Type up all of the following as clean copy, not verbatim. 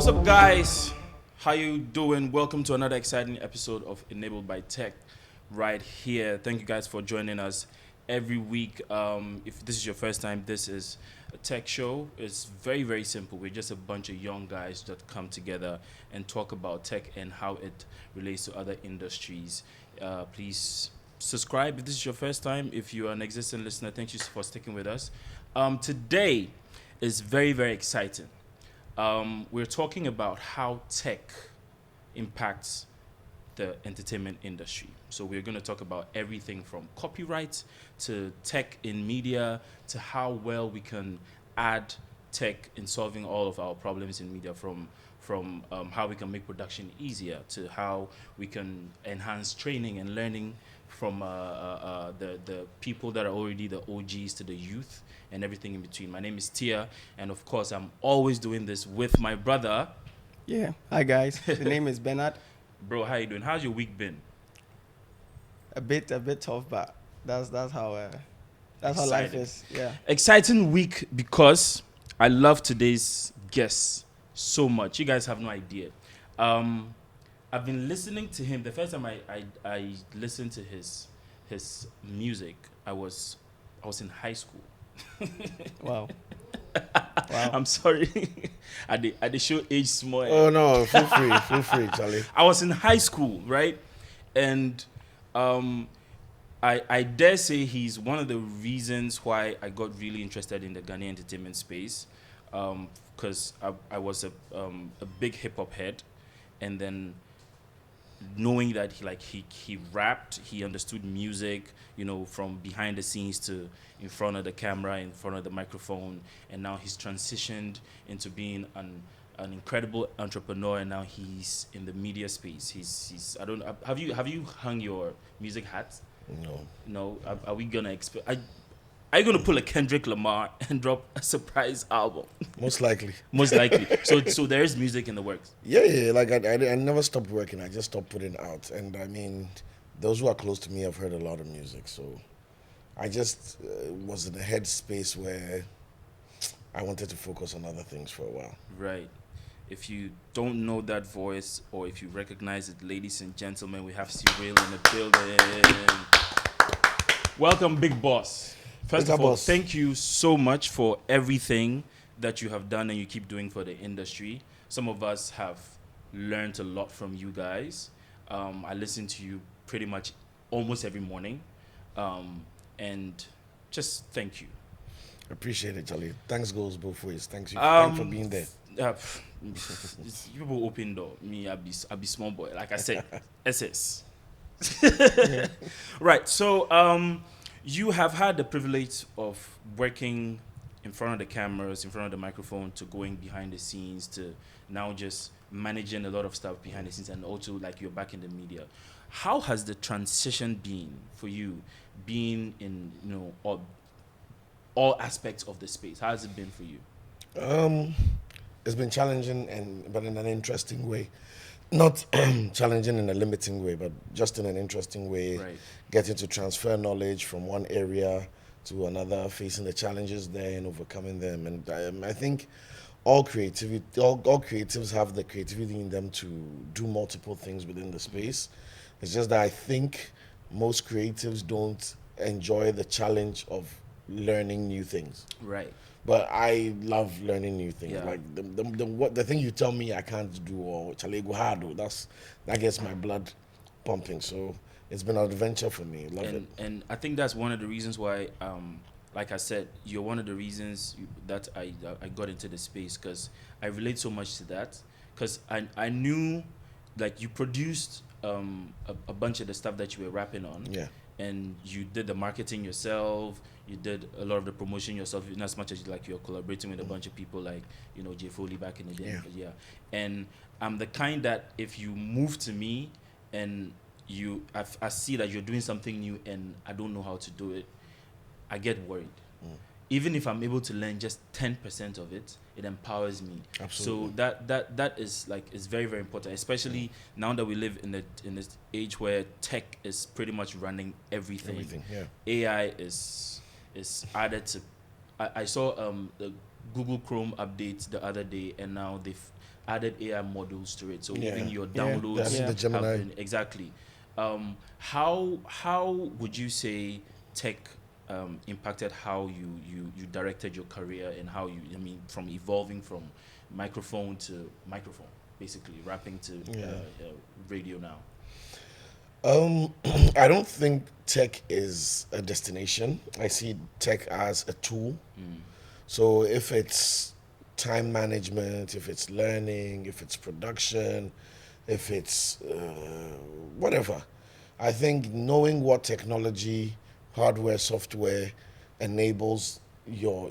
What's up, guys? How you doing? Welcome to another exciting episode of Enabled by Tech right here. Thank you guys for joining us every week. If this is your first time, this is a tech show. It's very, very simple. We're just a bunch of young guys that come together and talk about tech and how it relates to other industries. Please subscribe if this is your first time. If you're an existing listener, thank you for sticking with us. Today is very, very exciting. We're talking about how tech impacts the entertainment industry. So we're going to talk about everything from copyright to tech in media to how well we can add tech in solving all of our problems in media, from how we can make production easier to how we can enhance training and learning from the people that are already the OGs to the youth and everything in between. My name is Tia, and of course I'm always doing this with my brother. Yeah. Hi guys. The name is Bernard. Bro, how you doing? How's your week been? A bit tough, but that's how life is. Yeah. Exciting week because I love today's guest so much. You guys have no idea. I've been listening to him. The first time I listened to his music, I was in high school. Wow. I'm sorry. I did show age small. Oh no, feel free, Charlie. I was in high school, right? And I dare say he's one of the reasons why I got really interested in the Ghanaian entertainment space, because I was a big hip hop head, and then knowing that he rapped, he understood music, from behind the scenes to in front of the camera, in front of the microphone, and now he's transitioned into being an incredible entrepreneur, and now he's in the media space. He's I don't have you hung your music hat? No. Are we gonna are you gonna pull a Kendrick Lamar and drop a surprise album? Most likely. Most likely. So there is music in the works. Yeah. Like I never stopped working. I just stopped putting out. And I mean, those who are close to me have heard a lot of music. So I just was in a headspace where I wanted to focus on other things for a while. Right. If you don't know that voice, or if you recognize it, ladies and gentlemen, we have Cyril in the building. Welcome, Big Boss. First of all, thank you so much for everything that you have done and you keep doing for the industry. Some of us have learned a lot from you guys. I listen to you pretty much almost every morning. And just thank you. Appreciate it, Charlie. Thanks goes both ways. Thanks for being there. People open door. Me, I be small boy. Like I said, SS. Right. So, you have had the privilege of working in front of the cameras, in front of the microphone, to going behind the scenes, to now just managing a lot of stuff behind the scenes, and also like you're back in the media. How has the transition been for you, being in all aspects of the space? How has it been for you? It's been challenging, but in an interesting way. Not challenging in a limiting way, but just in an interesting way. Right. Getting to transfer knowledge from one area to another, facing the challenges there and overcoming them. And I think all creatives have the creativity in them to do multiple things within the space. It's just that I think most creatives don't enjoy the challenge of learning new things. Right. But I love learning new things. Yeah. Like the thing you tell me I can't do, or Chalego Hado, that gets my blood pumping. So it's been an adventure for me. Love it. And I think that's one of the reasons why, like I said, you're one of the reasons that I got into the space, because I relate so much to that. Because I knew, like, you produced a bunch of the stuff that you were rapping on. Yeah. And you did the marketing yourself. You did a lot of the promotion yourself, in as much as you're collaborating with a bunch of people like, Jay Foley back in the day. Yeah. And I'm the kind that if you move to me and I see that you're doing something new and I don't know how to do it, I get worried. Even if I'm able to learn just 10% of it, it empowers me. Absolutely. So that is very, very important, especially now that we live in this age where tech is pretty much running everything. Everything, yeah. AI is added to. I saw the Google Chrome update the other day, and now added AI models to it. So Yeah. even your Yeah. downloads That's Yeah. the Gemini. have been exactly. How would you say tech impacted how you directed your career and how you, I mean, from evolving from microphone to microphone, basically rapping to radio now? I don't think tech is a destination. I see tech as a tool. So if it's time management, if it's learning, if it's production, if it's whatever, I think knowing what technology, hardware, software enables your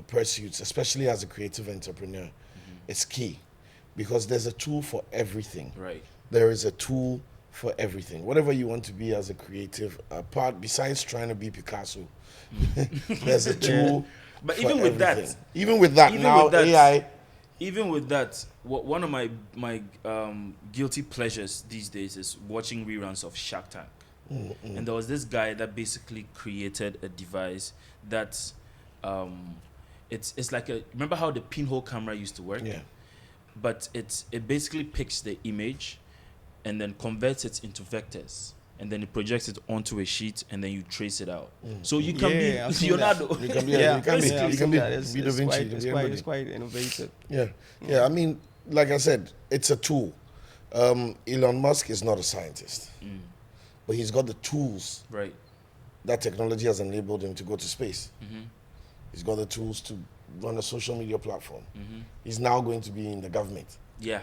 pursuits, especially as a creative entrepreneur, is key, because there's a tool for everything. Right. There is a tool for everything. Whatever you want to be as a creative, apart besides trying to be Picasso, there's a tool. But for even with everything. that, even with that, even now with that, AI. even with that, one of my guilty pleasures these days is watching reruns of Shark Tank. And there was this guy that basically created a device that it's like a, remember how the pinhole camera used to work? Yeah. But it basically picks the image and then converts it into vectors, and then it projects it onto a sheet, and then you trace it out. So you can Yeah, I've be seen that. Leonardo. You can be, Yeah, you can be, yeah, I've you seen can be, that. It's, be Da it's Vinci, quite, you can it's be quite, anybody. it's quite innovative. Yeah. I mean, like I said, it's a tool. Elon Musk is not a scientist, but he's got the tools Right. that technology has enabled him to go to space. Mm-hmm. He's got the tools to run a social media platform. Mm-hmm. He's now going to be in the government. Yeah.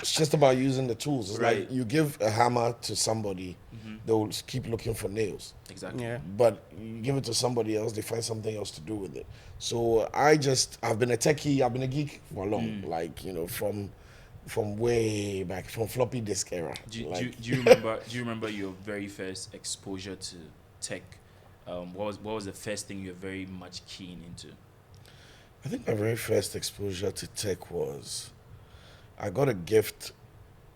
It's just about using the tools. It's Right. like you give a hammer to somebody, Mm-hmm. they will keep looking for nails. Exactly. Yeah. But you give it to somebody else, they find something else to do with it. So I've been a techie, I've been a geek for long, like, you know, from way back, from floppy disk era. Do you, Like, do, you, do you remember? Do you remember your very first exposure to tech? What was the first thing you were very much keen into? I think my very first exposure to tech was I got a gift,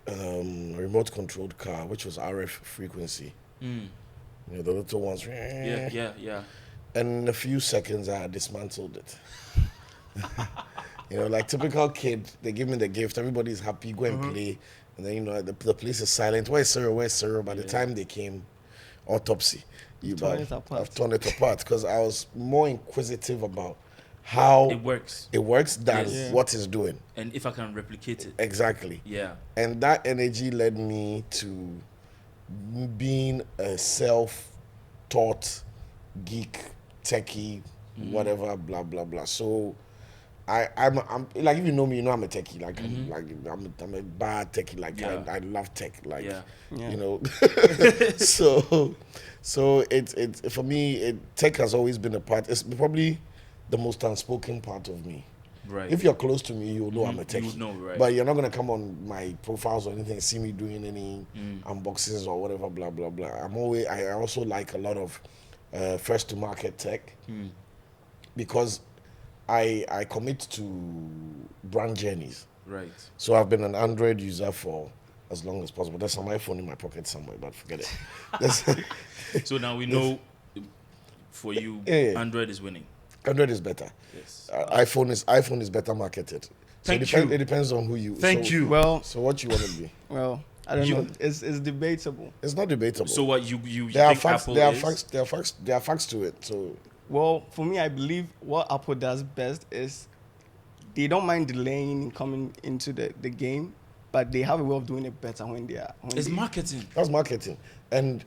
remote controlled car, which was RF frequency. You know, the little ones. Yeah. And in a few seconds, I had dismantled it. You know, like typical kid, they give me the gift, everybody's happy, go and play. And then, you know, the place is silent. Where's Sarah? Where's Sarah? By the time they came, autopsy. Torn it apart. I've torn it apart because I was more inquisitive about how It works, it works than Yes. what it's doing. and if I can replicate it, Exactly. yeah. And that energy led me to being a self-taught geek, techie, whatever, blah blah blah. So I'm like, if you know me, you know I'm a techie. Like I'm a bad techie. Like Yeah. I love tech. Like Yeah. you know. so it's for me. Tech has always been a part. It's probably the most unspoken part of me. Right. If you're close to me, you'll know I'm a You techie. would know, right. But you're not gonna come on my profiles or anything, see me doing any unboxings or whatever, blah blah blah. I also like a lot of first to market tech because I commit to brand journeys. Right. So I've been an Android user for as long as possible. There's some iPhone in my pocket somewhere, but forget it. So now we know, for you, Yeah. Android is winning. Android is better. Yes. iPhone is better marketed. So Thank it depends on who you. Thank so- you. Well, So what you want to be? I don't You- know. It's debatable. It's not debatable. So what you there are think facts. Apple There are is? facts. There are facts to it. So Well, for me, I believe what Apple does best is they don't mind delaying in coming into the game, but they have a way of doing it better when they are. It's marketing. that's marketing. And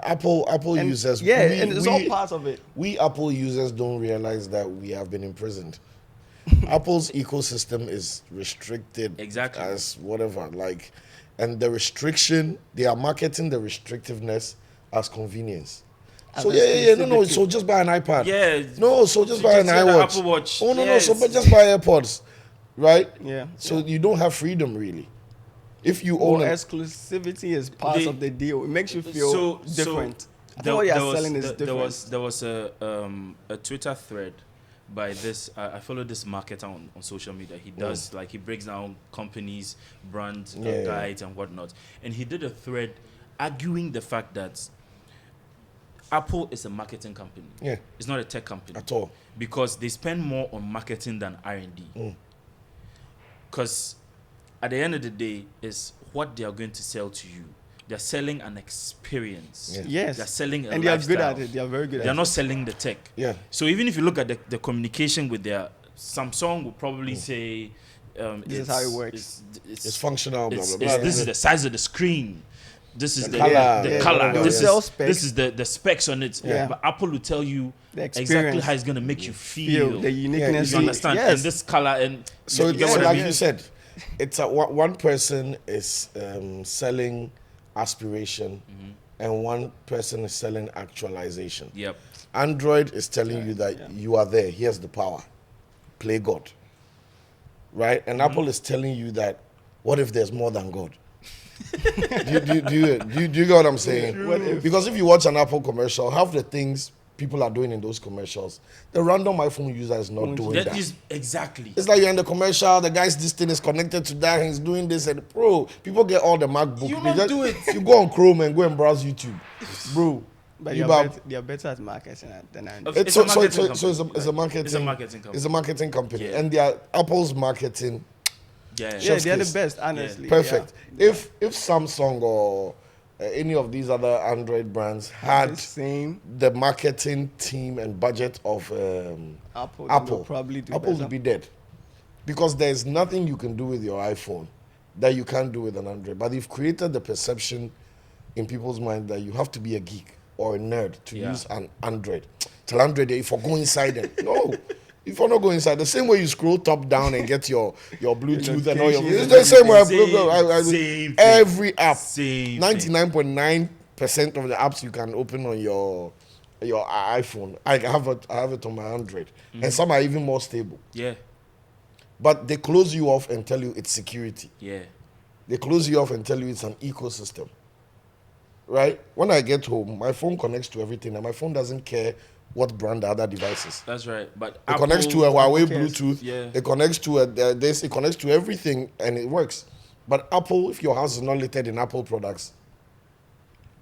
Apple and, users. Yeah, and it's all part of it. We Apple users don't realize that we have been imprisoned. Apple's ecosystem is restricted Exactly. as whatever. Like, and the restriction, they are marketing the restrictiveness as convenience. As So yeah. No. exclusivity. So just buy an iPad. Yeah. No, so just So buy an just get the iWatch. Apple Watch. Oh no. Yes. So but just buy AirPods, right? Yeah. So you don't have freedom really. If you Or own an exclusivity is part They- of the deal. It makes you feel So- different. I There- think what you're there was- selling is there- different. There was a Twitter thread by this. I follow this marketer on social media. He does like, he breaks down companies, brand Yeah. guides and whatnot. And he did a thread arguing the fact that Apple is a marketing company. Yeah. It's not a tech company at all. because they spend more on marketing than R&D. Because at the end of the day, is what they are going to sell to you. They're selling an experience. Yeah. Yes. They're selling a And they are good lifestyle. at it. They are very good They're at not it. selling the tech. Yeah. So even if you look at the communication with their Samsung will probably say This is how it works. It's functional, blah, it's- blah, blah. this is the size of the screen. This is The the color. the Yeah, color. whatever. This They will is sell specs. this is the specs on it. Yeah. But Apple will tell you The exactly experience. how it's gonna make you Feel feel. the uniqueness. You understand? Yes. And this color and So you it's get what I like mean? you said, it's one person is selling aspiration, and one person is selling actualization. Yep. Android is telling you that you are there. Here's the power. Play God. Right? And Apple is telling you that, what if there's more than God? do you get what I'm saying? What if? Because if you watch an Apple commercial, half the things people are doing in those commercials, the random iPhone user is not doing That that. is exactly. It's like you're in the commercial, the guy's this thing is connected to that, he's doing this, and bro, people get all the MacBook. You They don't do it. You go on Chrome and go and browse YouTube. Bro, But you they are better at marketing than Android. Okay. it's It's a so marketing it's a company. marketing. It's a marketing company. It's a marketing company, Yeah. and they are Apple's marketing. Yeah. Yeah, Chef's they are the kiss. best, honestly. Perfect. Yeah. If Samsung or any of these other Android brands The had same the marketing team and budget of Apple, Apple, will probably do Apple better. would be dead, because there's nothing you can do with your iPhone that you can't do with an Android. But they've created the perception in people's mind that you have to be a geek or a nerd to Yeah. use an Android. Tell Android if you go inside them. No. If you not go inside, the same way you scroll top down and get your Bluetooth and all your, notifications it's the same way. Same thing. Every app, Same thing. 99.9% of the apps you can open on your iPhone. I have it on my Android, and some are even more stable. Yeah. But they close you off and tell you it's security. Yeah. They close you off and tell you it's an ecosystem. Right? When I get home, my phone connects to everything, and my phone doesn't care what brand the other device is. That's right. But It connects to a Huawei cares. Bluetooth. Yeah. It connects to it connects to everything, and it works. But Apple, if your house is not listed in Apple products,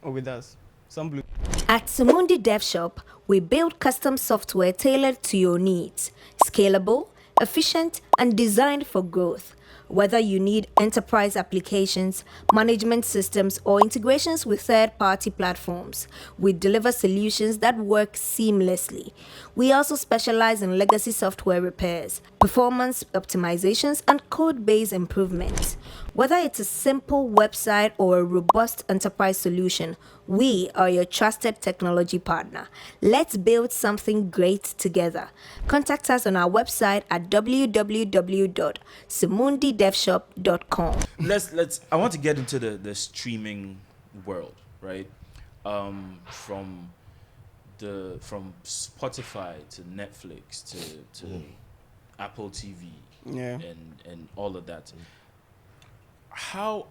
Or with us. Some blue. At Sumundi Dev Shop, we build custom software tailored to your needs, scalable, efficient, and designed for growth. Whether you need enterprise applications, management systems, or integrations with third-party platforms, we deliver solutions that work seamlessly. We also specialize in legacy software repairs, performance optimizations, and code-based improvements. Whether it's a simple website or a robust enterprise solution, we are your trusted technology partner. Let's build something great together. Contact us on our website at www.simundidevshop.com. let's I want to get into the streaming world, right? From Spotify to Netflix to Apple TV Yeah. and all of that. How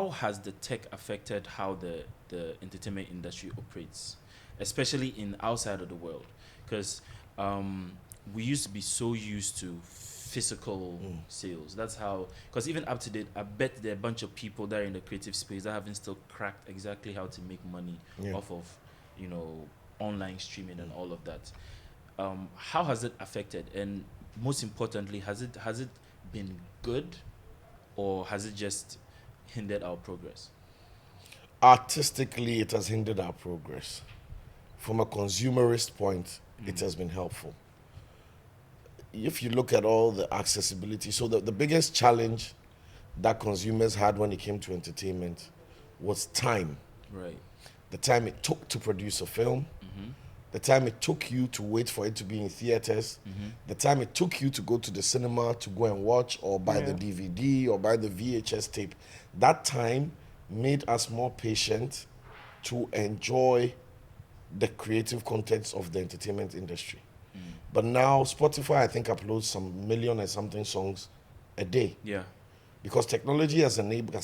has the tech affected how the entertainment industry operates, especially in outside of the world? Because we used to be so used to physical sales. That's how, because even up to date, I bet there are a bunch of people that are in the creative space that haven't still cracked exactly how to make money off of, online streaming and all of that. How has it affected? And most importantly, has it been good, or has it just hindered our progress? artistically, it has hindered our progress. From a consumerist point, it has been helpful. If you look at all the accessibility, so the biggest challenge that consumers had when it came to entertainment was time. Right. The time it took to produce a film, the time it took you to wait for it to be in theaters, the time it took you to go to the cinema to go and watch or buy the DVD or buy the VHS tape. That time made us more patient to enjoy the creative contents of the entertainment industry. But now Spotify, I think, uploads some million and something songs a day. Yeah. Because technology has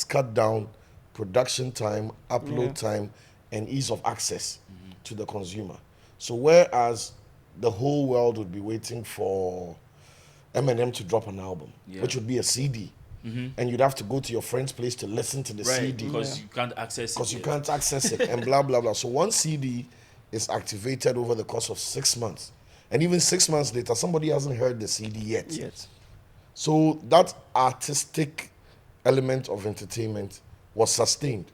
cut down production time, upload time, and ease of access to the consumer. So whereas the whole world would be waiting for Eminem to drop an album, which would be a CD, and you'd have to go to your friend's place to listen to the CD. Because you can't access it. Because you yet. can't access it, and blah, blah, blah. So one CD is activated over the course of 6 months. And even 6 months later, somebody hasn't heard the CD yet. So that artistic element of entertainment was sustained.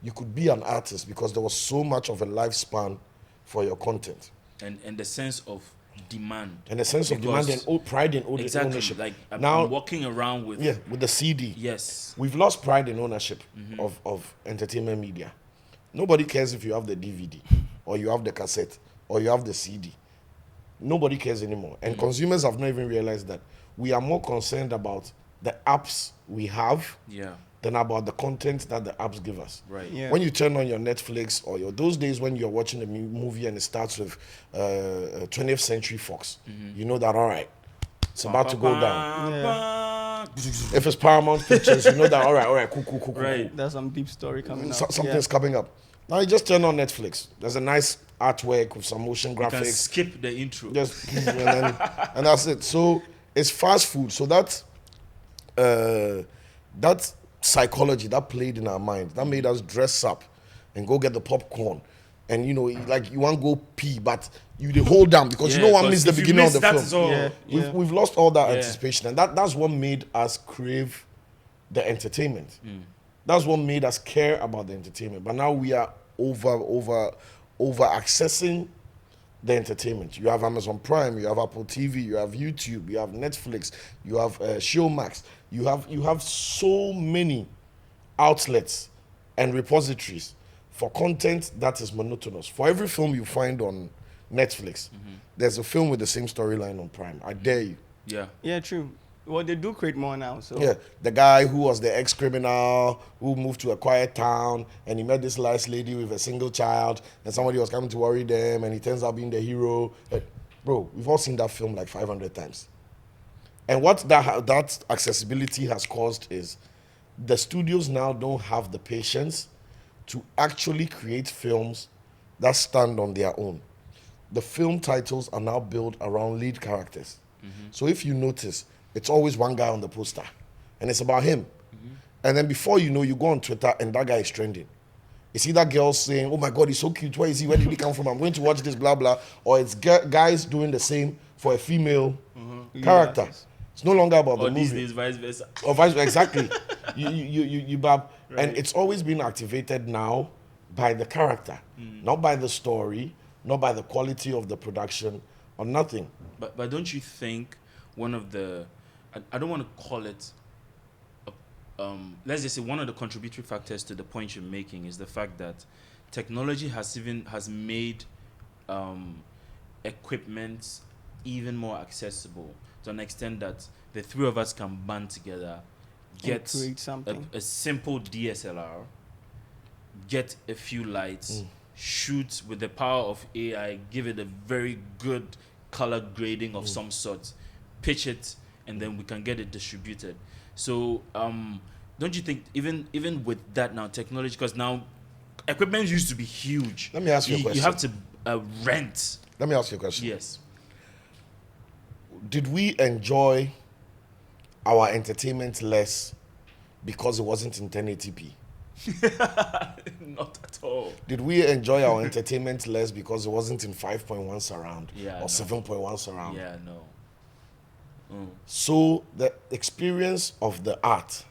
You could be an artist because there was so much of a lifespan for your content. And the sense of demand. And a sense of demand and pride in Exactly. ownership. Like now, I'm walking around with with the CD. Yes. We've lost pride in ownership of entertainment media. Nobody cares if you have the DVD or you have the cassette or you have the CD. Nobody cares anymore. And consumers have not even realized that we are more concerned about the apps we have than about the content that the apps give us. Right. Yeah. When you turn on your Netflix or those days when you're watching a movie and it starts with 20th Century Fox, you know that, all right, it's about to go down. Yeah. If it's Paramount Pictures, you know that, all right, cool. Right. There's some deep story coming up. Something's coming up. Now you just turn on Netflix. There's a nice artwork with some motion You can graphics. skip the intro. Just and that's it. So it's fast food. So that psychology that played in our minds, that made us dress up and go get the popcorn. And you know, like you want to go pee, but you hold down because you don't want to miss the beginning of the film. We've lost all that anticipation, and that's what made us crave the entertainment. That's what made us care about the entertainment. But now we are over accessing the entertainment. You have Amazon Prime, you have Apple TV, you have YouTube, you have Netflix, you have Showmax. You have so many outlets and repositories for content that is monotonous. For every film you find on Netflix, there's a film with the same storyline on Prime. I dare you. Yeah, true. Well, they do create more now. So yeah, the guy who was the ex-criminal who moved to a quiet town and he met this nice lady with a single child and somebody was coming to worry them and he turns out being the hero. Bro, we've all seen that film like 500 times. And what that accessibility has caused is the studios now don't have the patience to actually create films that stand on their own. The film titles are now built around lead characters. So if you notice, it's always one guy on the poster and it's about him. And then before you know, you go on Twitter and that guy is trending. You see that girl saying, oh my God, he's so cute. Where is he? Where did he come from? I'm going to watch this, blah, blah. Or it's guys doing the same for a female character. It's no longer about the movie. Or these days, vice versa. Or vice versa, exactly. you Bab. Right. And it's always been activated now by the character, not by the story, not by the quality of the production, or nothing. But don't you think one of the, I don't want to call it, let's just say one of the contributory factors to the point you're making is the fact that technology has made equipment even more accessible to an extent that the three of us can band together, get create something. A simple DSLR, get a few lights, shoot with the power of AI, give it a very good color grading of some sort, pitch it, and then we can get it distributed. So don't you think even with that now technology, because now equipment used to be huge. Let me ask you a question. You have to rent. Let me ask you a question. Yes. Did we enjoy our entertainment less because it wasn't in 1080p? Not at all. Did we enjoy our entertainment less because it wasn't in 5.1 surround or 7.1 surround? Yeah, no. So the experience of the art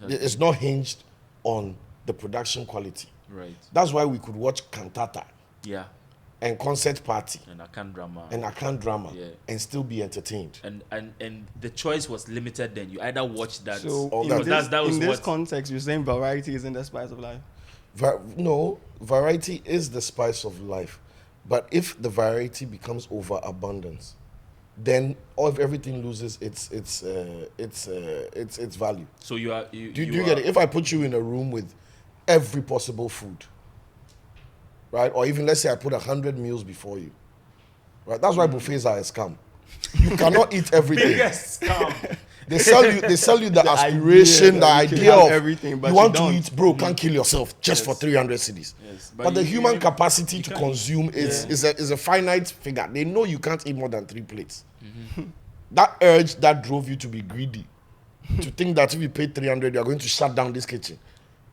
is not hinged on the production quality. Right. That's why we could watch cantata. Yeah. And concert party. And Akan drama. Yeah. And still be entertained. And the choice was limited then. You either watch that. So in this context, you're saying variety isn't the spice of life? No, variety is the spice of life. But if the variety becomes overabundance, then everything loses its value. So you are do you get it? If I put you in a room with every possible food, right? Or even let's say I put 100 meals before you, right? That's why buffets are a scam. You cannot eat everything. Biggest scam. They sell you the aspiration, the idea of everything, but you want to don't. eat, bro. Can't kill yourself just for 300 cedis. Yes, but the human capacity to can't consume is a finite figure. They know you can't eat more than 3 plates. That urge that drove you to be greedy, to think that if you pay 300, you are going to shut down this kitchen.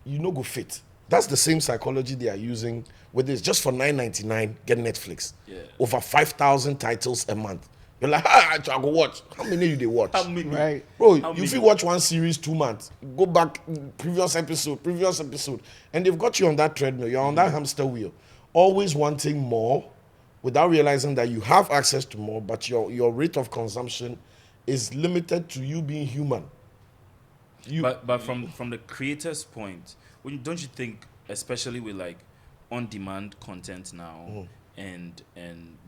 You no go fit. That's the same psychology they are using with this. Just for $9.99, get Netflix. Yeah. Over 5,000 titles a month. You're like, I go watch. How many you they watch? How many? Right. Bro, How if many? you watch one series 2 months, go back previous episode, and they've got you on that treadmill. You're on that hamster wheel, always wanting more, without realizing that you have access to more, but your rate of consumption is limited to you being human. But from the creator's point, don't you think, especially with like on-demand content now and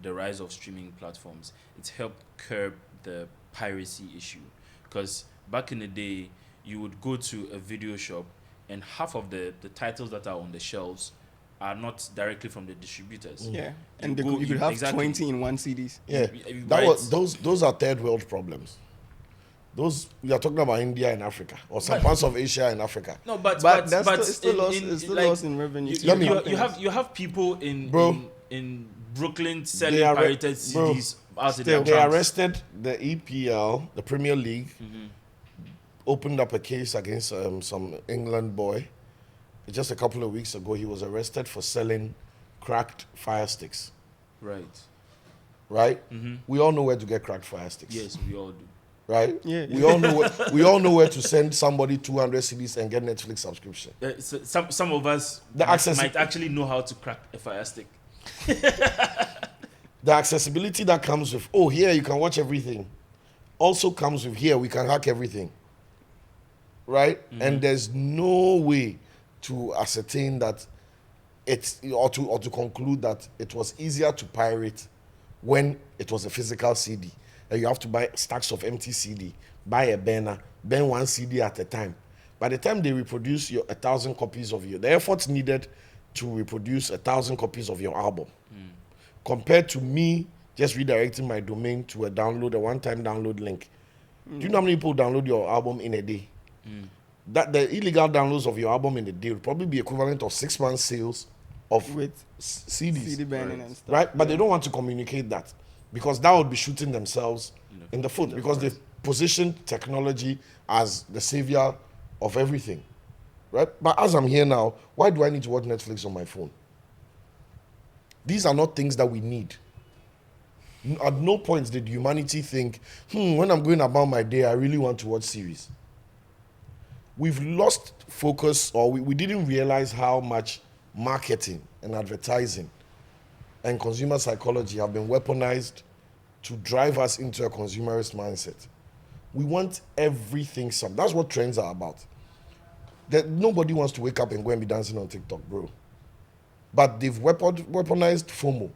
the rise of streaming platforms, it's helped curb the piracy issue? Because back in the day, you would go to a video shop and half of the titles that are on the shelves are not directly from the distributors. Yeah. You And go- you could have exactly. 20 in one CDs. Yeah, You that buy was it- those are third world problems. Those we are talking about India and Africa, or some parts of Asia and Africa. No, but But that's still in- lost. in- It's still like, lost in revenue. You, to Let the me- companies. you have people in Bro. in Brooklyn They selling are- pirated bro, CDs out in still, their They trunks. arrested the EPL, the Premier League, opened up a case against some England boy. Just a couple of weeks ago, he was arrested for selling cracked fire sticks. Right. Right? We all know where to get cracked fire sticks. Yes, we all do. Right? Yeah. We all know we all know where to send somebody 200 CDs and get Netflix subscription. So some of us The access- might actually know how to crack a fire stick. The accessibility that comes with, oh, here you can watch everything, also comes with, here we can hack everything. Right? And there's no way to ascertain that it's, or to conclude that it was easier to pirate when it was a physical CD. And you have to buy stacks of empty CD, buy a burner, burn one CD at a time. By the time they reproduce 1,000 copies of the effort needed to reproduce 1,000 copies of your album, compared to me just redirecting my domain to a one-time download link. Do you know how many people download your album in a day? That the illegal downloads of your album in a day would probably be equivalent of 6 months sales of With CDs. CD banning and stuff. Right? But they don't want to communicate that because that would be shooting themselves in the foot because they've positioned technology as the savior of everything. Right? But as I'm here now, why do I need to watch Netflix on my phone? These are not things that we need. At no point did humanity think, when I'm going about my day, I really want to watch series. We've lost focus, or we didn't realize how much marketing and advertising and consumer psychology have been weaponized to drive us into a consumerist mindset. We want everything. That's what trends are about. That nobody wants to wake up and go and be dancing on TikTok, bro. But they've weaponized FOMO.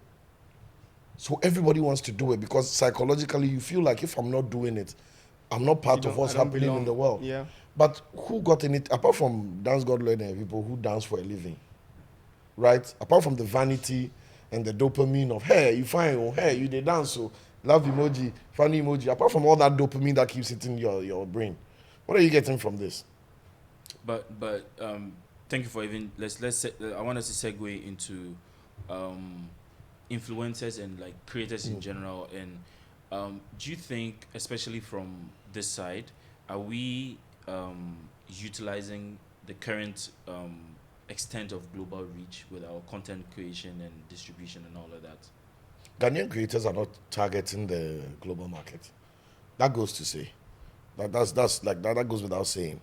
So everybody wants to do it because psychologically you feel like if I'm not doing it, I'm not part of what's I don't happening in belong. the world. Yeah. But who got in it, apart from dance god learning people who dance for a living, right? Apart from the vanity and the dopamine of, hey, you fine, oh, hey, you did dance, so love emoji, funny emoji. Apart from all that dopamine that keeps hitting your brain, what are you getting from this? But thank you for even I want us to segue into influencers and like creators in general. And do you think, especially from this side, are we utilizing the current extent of global reach with our content creation and distribution and all of that? Ghanaian creators are not targeting the global market. That goes to say. That goes without saying.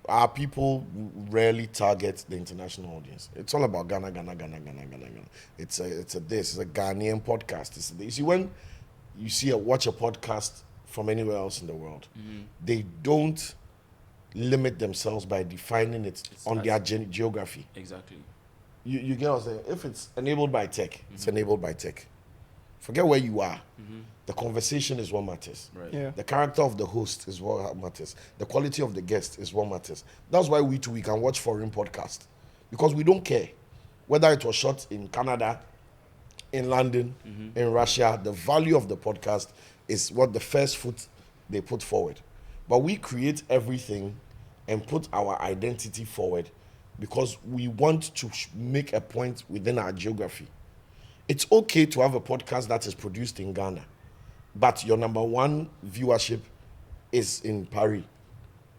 Our people rarely target the international audience. It's all about Ghana. It's a Ghanaian podcast. You see, when you watch a podcast from anywhere else in the world, they don't limit themselves by defining it on their geography. Exactly. You get what I'm saying? If it's enabled by tech, it's enabled by tech. Forget where you are. The conversation is what matters. Right. Yeah. The character of the host is what matters. The quality of the guest is what matters. That's why we can watch foreign podcasts because we don't care whether it was shot in Canada, in London, in Russia. The value of the podcast is what the first foot they put forward. But we create everything and put our identity forward because we want to make a point within our geography. It's okay to have a podcast that is produced in Ghana, but your number one viewership is in Paris.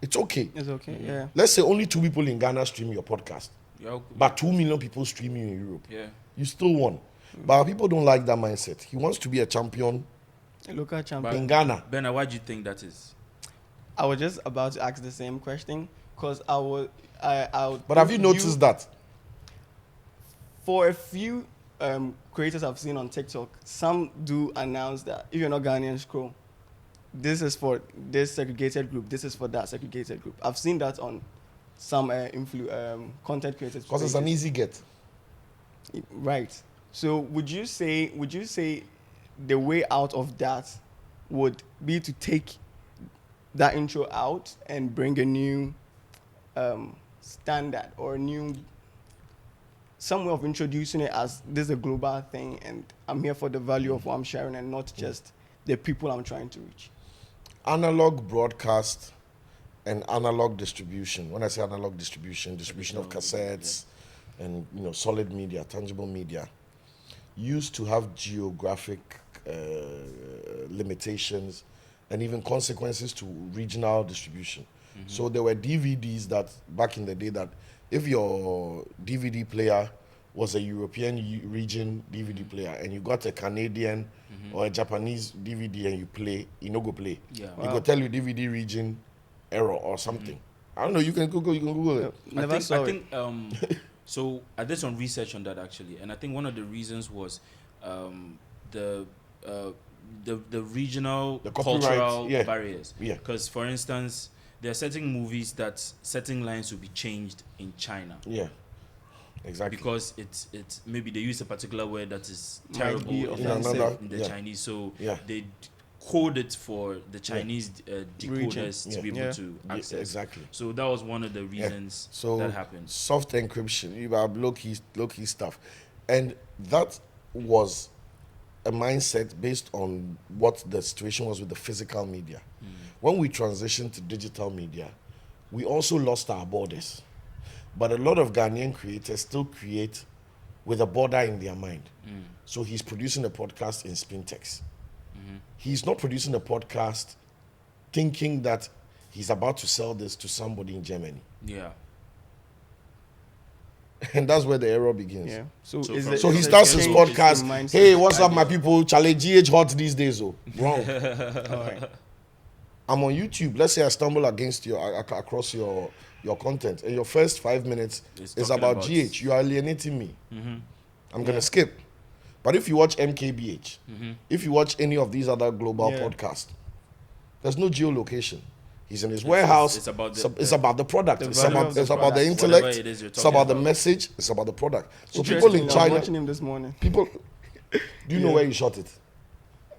It's okay. It's okay. Yeah. Let's say only 2 people in Ghana stream your podcast, Yeah. but 2 million people stream you in Europe. Yeah. You still won. But our people don't like that mindset. He wants to be a champion A local But champion. in Ghana. Bernard, why do you think that is? I was just about to ask the same question because I would. But have you noticed that? For a few creators I've seen on TikTok, some do announce that if you're not Ghanaian, scroll. This is for this segregated group. This is for that segregated group. I've seen that on some content creators. Because it's an pages. easy get. Right. So would you say the way out of that would be to take that intro out and bring a new standard or a new some way of introducing it as this is a global thing and I'm here for the value of what I'm sharing and not just the people I'm trying to reach? Analog broadcast and analog distribution. When I say analog distribution of cassettes and solid media, tangible media, used to have geographic limitations and even consequences to regional distribution. So there were DVDs that back in the day that if your DVD player was a European region DVD player and you got a Canadian or a Japanese DVD and you play, you no go play. Yeah. You go tell you DVD region error or something. I don't know, you can Google it. Never saw it. So I did some research on that actually, and I think one of the reasons was the regional The copyright, cultural yeah. barriers. Yeah. Because for instance, there are certain movies that certain lines will be changed in China. Yeah. Exactly. Because it's maybe they use a particular word that is Might terrible be in offensive. the Yeah. Chinese, so Yeah. they code it for the Chinese decoders to Yeah. be able Yeah. to Yeah, access. exactly. So that was one of the reasons So that happened. soft encryption, you have low key stuff, and that was a mindset based on what the situation was with the physical media. When we transitioned to digital media, we also lost our borders. But a lot of Ghanaian creators still create with a border in their mind. So he's producing a podcast in Spintex. He's not producing a podcast thinking that he's about to sell this to somebody in Germany. Yeah. And that's where the error begins. Yeah. So, So is from- it- So he is it starts his change in podcast. mindset? Hey, what's up, my people? Charlie GH hot these days, oh. Wrong. All right. I'm on YouTube. Let's say I stumble across your content, and your first 5 minutes It's is talking about about- GH. You are alienating me. I'm gonna skip. But if you watch MKBH, if you watch any of these other global Yeah. podcasts, there's no geolocation. He's in his warehouse. it's about it's about the product. the It's value about of the the product. intellect. Whatever it is you're It's talking about the about. message. It's about the product. So people Interesting. in I was China, watching him this morning. people. Do you know Yeah. where he shot it?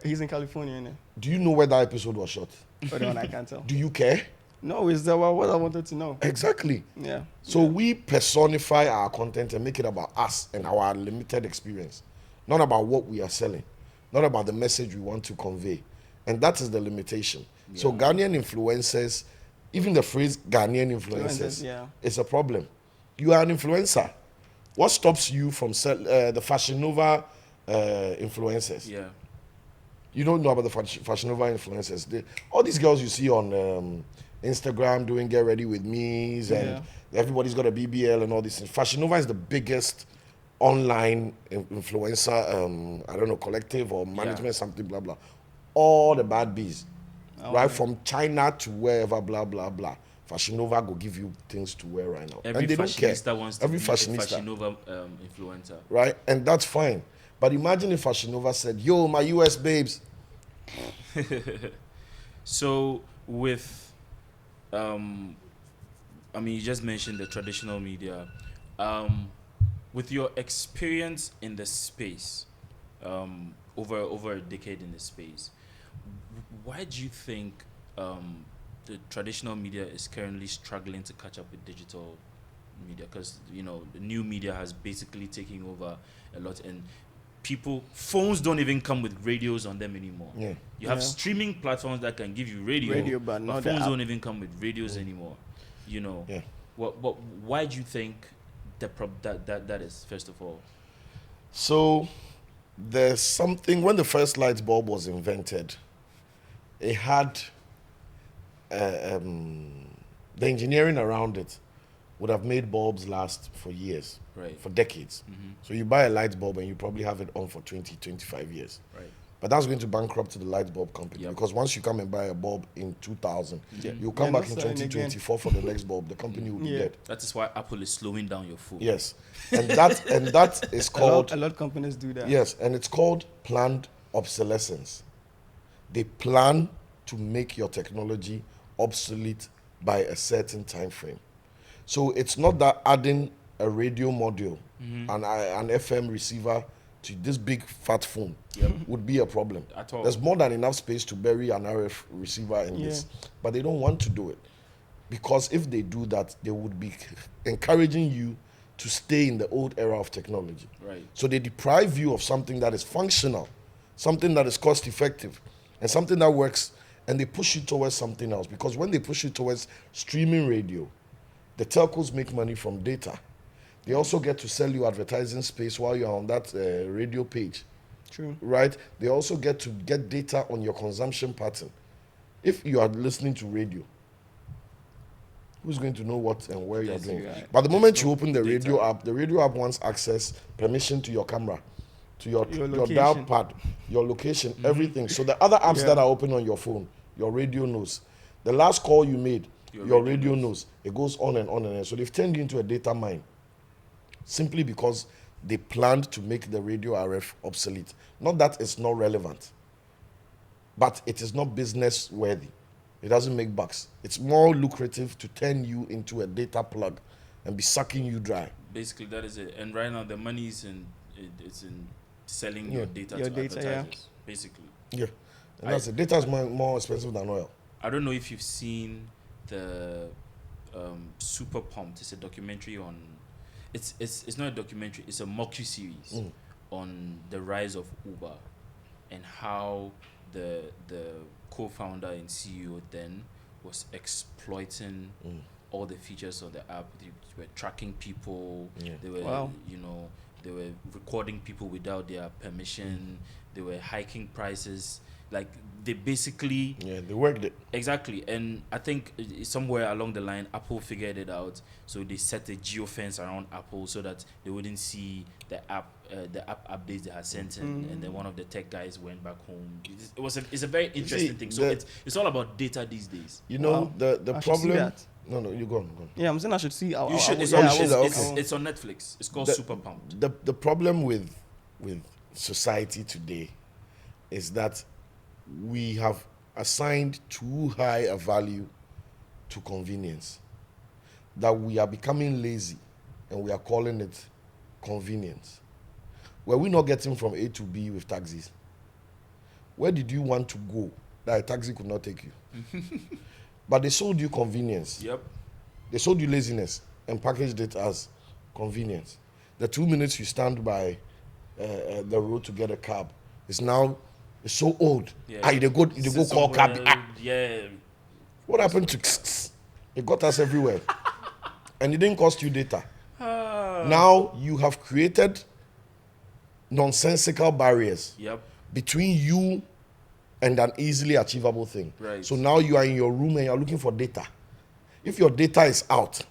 He's in California, innit? Do you know where that episode was shot? But the one I can't tell. Do you care? No, is that what I wanted to know? Exactly. Yeah. So we personify our content and make it about us and our limited experience, not about what we are selling, not about the message we want to convey. And that is the limitation. So Ghanaian influencers, even the phrase Ghanaian influencers, Yeah. is a problem. You are an influencer. What stops you from the Fashion Nova influencers? Yeah. You don't know about the Fashion Nova influencers. All these girls you see on Instagram doing Get Ready With Me's and everybody's got a BBL and all these things. Fashion Nova is the biggest online influencer, I don't know, collective or management, something, blah, blah. All the bad bees, right? From China to wherever, blah, blah, blah. Fashion Nova go give you things to wear right now. Every and they don't care. fashionista wants to Every be a fashionista. Fashion Nova influencer. Right? And that's fine. But imagine if Fashion Nova said, yo, my US babes. So with, I mean, you just mentioned the traditional media. With your experience in the space, over a decade in the space, why do you think the traditional media is currently struggling to catch up with digital media? Because the new media has basically taken over a lot, and phones don't even come with radios on them anymore. Yeah. You have Yeah. streaming platforms that can give you radio, but not the phones app. don't even come with radios anymore. Yeah. Why do you think that is, first of all? So there's something, when the first light bulb was invented, it had the engineering around it would have made bulbs last for years, Right. for decades. So you buy a light bulb and you probably have it on for 20, 25 years. Right. But that's going to bankrupt the light bulb company Yep. because once you come and buy a bulb in 2000, Yeah. you come They're back not in selling again. 2024 for the next bulb. The company will be Yeah. dead. That is why Apple is slowing down your phone. Yes, and that is called A lot of companies do that. yes, and it's called planned obsolescence. They plan to make your technology obsolete by a certain time frame. So it's not that adding a radio module and an FM receiver to this big fat phone would be a problem. At all. There's more than enough space to bury an RF receiver in this, but they don't want to do it because if they do that, they would be encouraging you to stay in the old era of technology. Right. So they deprive you of something that is functional, something that is cost effective, and something that works, and they push you towards something else. Because when they push you towards streaming radio, the telcos make money from data. They also get to sell you advertising space while you're on that radio page, True. right? They also get to get data on your consumption pattern. If you are listening to radio, who's going to know what and where you're Yes, doing? you're right. But the moment you open the Data. radio app, the radio app wants access, permission to your camera, to your Your dial location. pad, your location, everything. So the other apps Yeah. that are open on your phone, your radio knows. The last call you made, your radio knows. It goes on and on and on. So they've turned you into a data mine simply because they planned to make the radio RF obsolete. Not that it's not relevant, but it is not business worthy. It doesn't make bucks. It's more lucrative to turn you into a data plug and be sucking you dry. Basically, that is it. And right now, the money is it's in selling your data Your to data, yeah. advertisers. Basically, Yeah. And that's it. Data is more expensive than oil. I don't know if you've seen the Super Pumped. It's a documentary on. It's not a documentary. It's a mockuseries on the rise of Uber and how the co-founder and CEO then was exploiting all the features of the app. They were tracking people. Yeah. They were, Wow. they were recording people without their permission. They were hiking prices. Like they basically Yeah, they worked it. exactly. And I think somewhere along the line, Apple figured it out. So they set a geofence around Apple so that they wouldn't see the app updates they had sent in. And then one of the tech guys went back home. It's a very interesting thing. So it's all about data these days. You know, Wow. the I should see problem. that. No, you go on. Yeah, I'm saying I should see. You should. It's, yeah, on, I will, it's, okay. it's on Netflix. It's called The- Super Pumped. The problem with society today is that we have assigned too high a value to convenience, that we are becoming lazy and we are calling it convenience. Were we not getting from A to B with taxis? Where did you want to go that a taxi could not take you? But they sold you convenience. Yep. They sold you laziness and packaged it as convenience. The 2 minutes you stand by the road to get a cab is now it's so old. Yeah. You go Sit call cab. somewhere, Yeah. What happened to it got us everywhere. And it didn't cost you data. Now you have created nonsensical barriers Yep. between you and an easily achievable thing. Right. So now you are in your room and you're looking for data. If your data is out,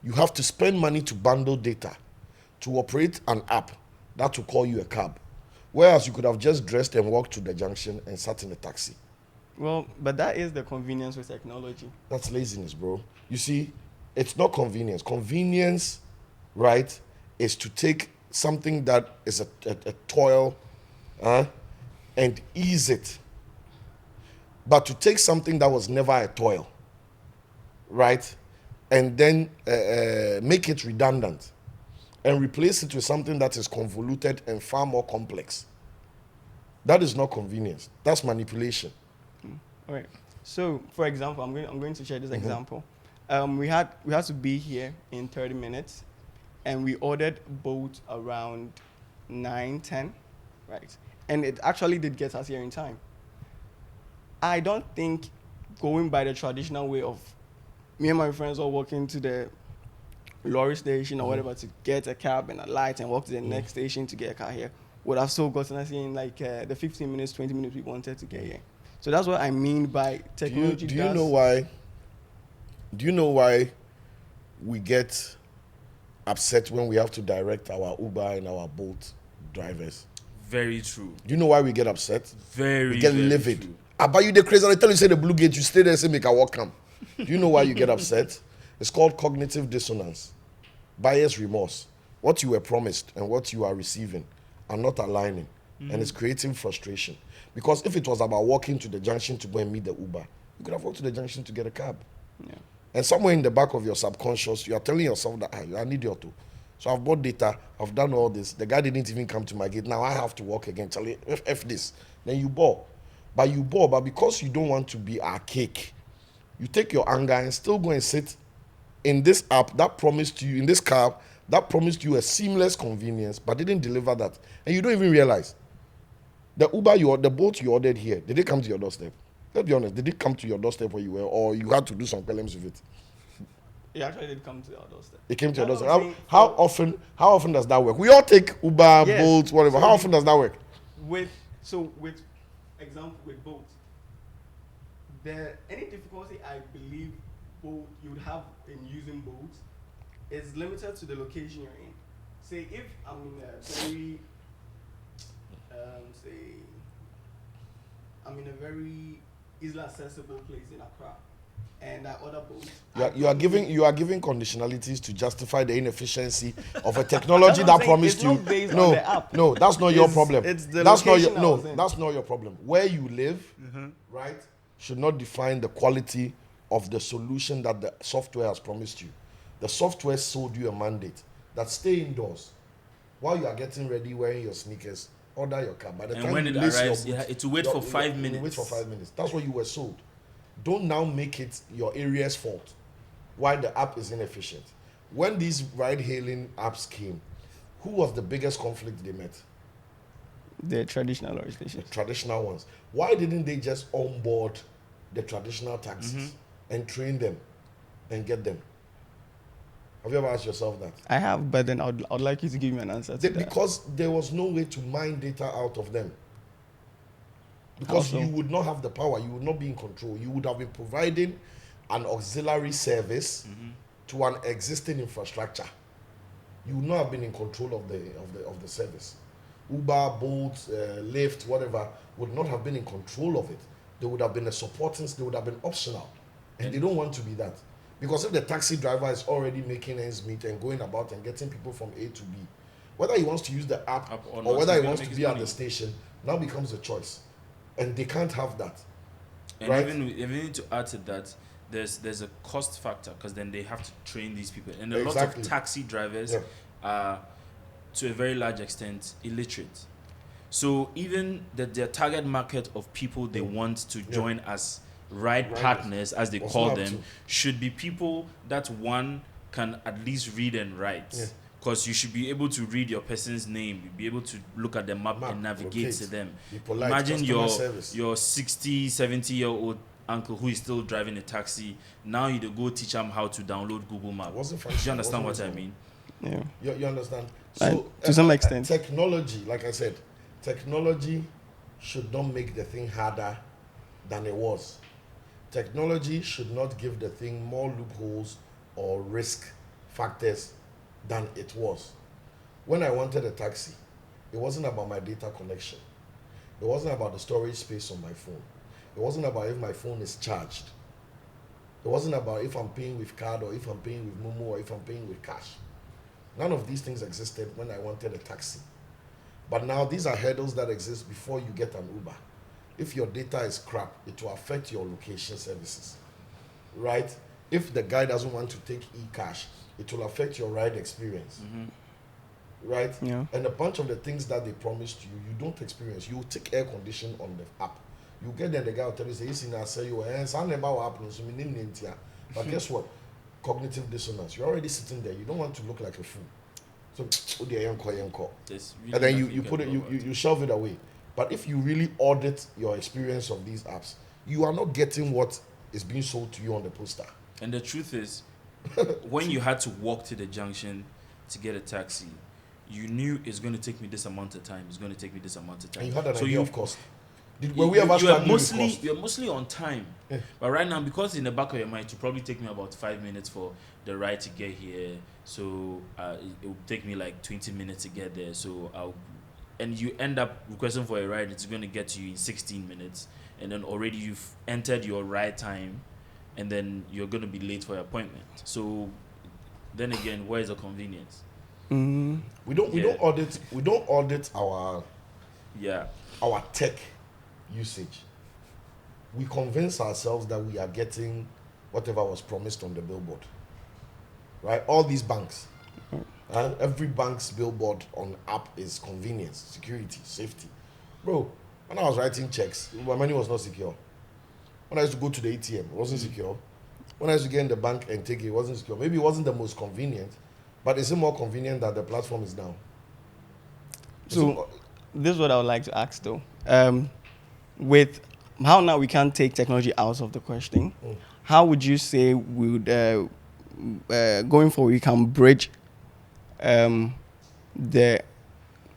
you have to spend money to bundle data to operate an app that will call you a cab. Whereas you could have just dressed and walked to the junction and sat in a taxi. Well, but that is the convenience with technology. That's laziness, bro. You see, it's not convenience. Convenience, right, is to take something that is a toil and ease it. But to take something that was never a toil, right, and then make it redundant and replace it with something that is convoluted and far more complex. That is not convenience. That's manipulation. All right. So, for example, I'm going to share this example. We had to be here in 30 minutes, and we ordered boat around 9:10, right? And it actually did get us here in time. I don't think going by the traditional way of me and my friends all walking to the lorry station or whatever to get a cab and a light and walk to the next station to get a car here would have still gotten us in like the 15 minutes, 20 minutes we wanted to get here. So that's what I mean by technology. Do you know why? Do you know why we get upset when we have to direct our Uber and our Bolt drivers? Very true. Do you know why we get upset? Very, We get very livid. true. About you, the crazy. I tell you, say the blue gate, you stay there, say make a walk come. Do you know why you get upset? It's called cognitive dissonance, buyer's remorse. What you were promised and what you are receiving are not aligning, and it's creating frustration. Because if it was about walking to the junction to go and meet the Uber, you could have walked to the junction to get a cab. Yeah. And somewhere in the back of your subconscious, you are telling yourself that you're an idiot too. So I've bought data, I've done all this. The guy didn't even come to my gate. Now I have to walk again. Tell you, F this. Then you bore. But because you don't want to be archaic, you take your anger and still go and sit in this app that promised you, in this cab, that promised you a seamless convenience, but didn't deliver that. And you don't even realize. The Uber, the boat you ordered here, did it come to your doorstep? Let's be honest, did it come to your doorstep where you were, or you had to do some prelims with it? It actually did come to our doorstep. It came to your That's doorstep. what I'm How saying. how often does that work? We all take Uber, Yes. Bolt, whatever. So How often does that work? With example with boat, any difficulty I believe boat you would have in using boat is limited to the location you're in. Say if I'm in a very very easily accessible place in Accra, and I order boat. You are giving conditionalities to justify the inefficiency of a technology That's what that I'm promised saying. you. It's not based No, on the app. no, that's not your It's- problem. it's the That's not location your I was in. that's not your problem. Where you live, right, should not define the quality of the solution that the software has promised you. The software sold you a mandate that stay indoors while you are getting ready, wearing your sneakers, order your car. By the And time when you it lace your arrives, boots, it will wait for 5 you minutes. wait for 5 minutes. That's what you were sold. Don't now make it your area's fault why the app is inefficient. When these ride-hailing apps came, who was the biggest conflict they met? The traditional organization. The traditional ones. Why didn't they just onboard the traditional taxis and train them and get them? Have you ever asked yourself that? I have, but then I'd like you to give me an answer to that. Because there was no way to mine data out of them. Because How so? you would not have the power, you would not be in control. You would have been providing an auxiliary service to an existing infrastructure. You would not have been in control of the service. Uber, Bolt, Lyft, whatever, would not have been in control of it. They would have been a supporting, they would have been optional. And they don't want to be that. Because if the taxi driver is already making ends meet and going about and getting people from A to B, whether he wants to use the app or or not, whether he's he gonna wants make to his be at money. the station, now becomes a choice. And they can't have that. And Right. even to add to that, there's a cost factor because then they have to train these people, and a lot Exactly. of taxi drivers Yeah. are, to a very large extent, illiterate. So even their target market of people they want to join as ride Riders. partners, as they Was call not them, to. should be people that one can at least read and write. Yeah. Because you should be able to read your person's name, you'll be able to look at the map and navigate locate, to them. be polite, Imagine customer service. your 60, 70-year-old uncle who is still driving a taxi. Now you go teach him how to download Google Maps. Wasn't Do functional, you understand what wasn't I mean? Yeah. You understand? To some extent. Technology, like I said, technology should not make the thing harder than it was. Technology should not give the thing more loopholes or risk factors than it was. When I wanted a taxi, it wasn't about my data connection. It wasn't about the storage space on my phone. It wasn't about if my phone is charged. It wasn't about if I'm paying with card or if I'm paying with Momo or if I'm paying with cash. None of these things existed when I wanted a taxi. But now these are hurdles that exist before you get an Uber. If your data is crap, it will affect your location services, right? If the guy doesn't want to take e-cash, it will affect your ride experience, right? Yeah. And a bunch of the things that they promised you, you don't experience. You take air condition on the app. You get there, the guy will tell you, say, "Yes, I say you, and I never will happen." So but guess what? Cognitive dissonance. You're already sitting there. You don't want to look like a fool. So, There's really and then nothing you can put it, do you, about you shelve it away. But if you really audit your experience of these apps, you are not getting what is being sold to you on the poster. And the truth is, when you had to walk to the junction to get a taxi, you knew it's going to take me this amount of time. It's going to take me this amount of time. And you had an so idea you, of cost. Were we ever you are struggling with mostly cost? you're mostly on time, Yeah. but right now because in the back of your mind, it will probably take me about 5 minutes for the ride to get here. So it will take me like 20 minutes to get there. So I'll and you end up requesting for a ride, it's going to get to you in 16 minutes, and then already you've entered your ride time, and then you're going to be late for your appointment. So then again, where is the convenience? Mm. We don't audit our Yeah. tech usage. We convince ourselves that we are getting whatever was promised on the billboard. Right? All these banks. Every bank's billboard on app is convenience, security, safety. Bro, when I was writing checks, my money was not secure. When I used to go to the ATM, it wasn't secure. When I used to get in the bank and take it, it wasn't secure. Maybe it wasn't the most convenient, but is it more convenient that the platform is now? So this is what I would like to ask though. With how now we can't take technology out of the question, how would you say we would going forward we can bridge the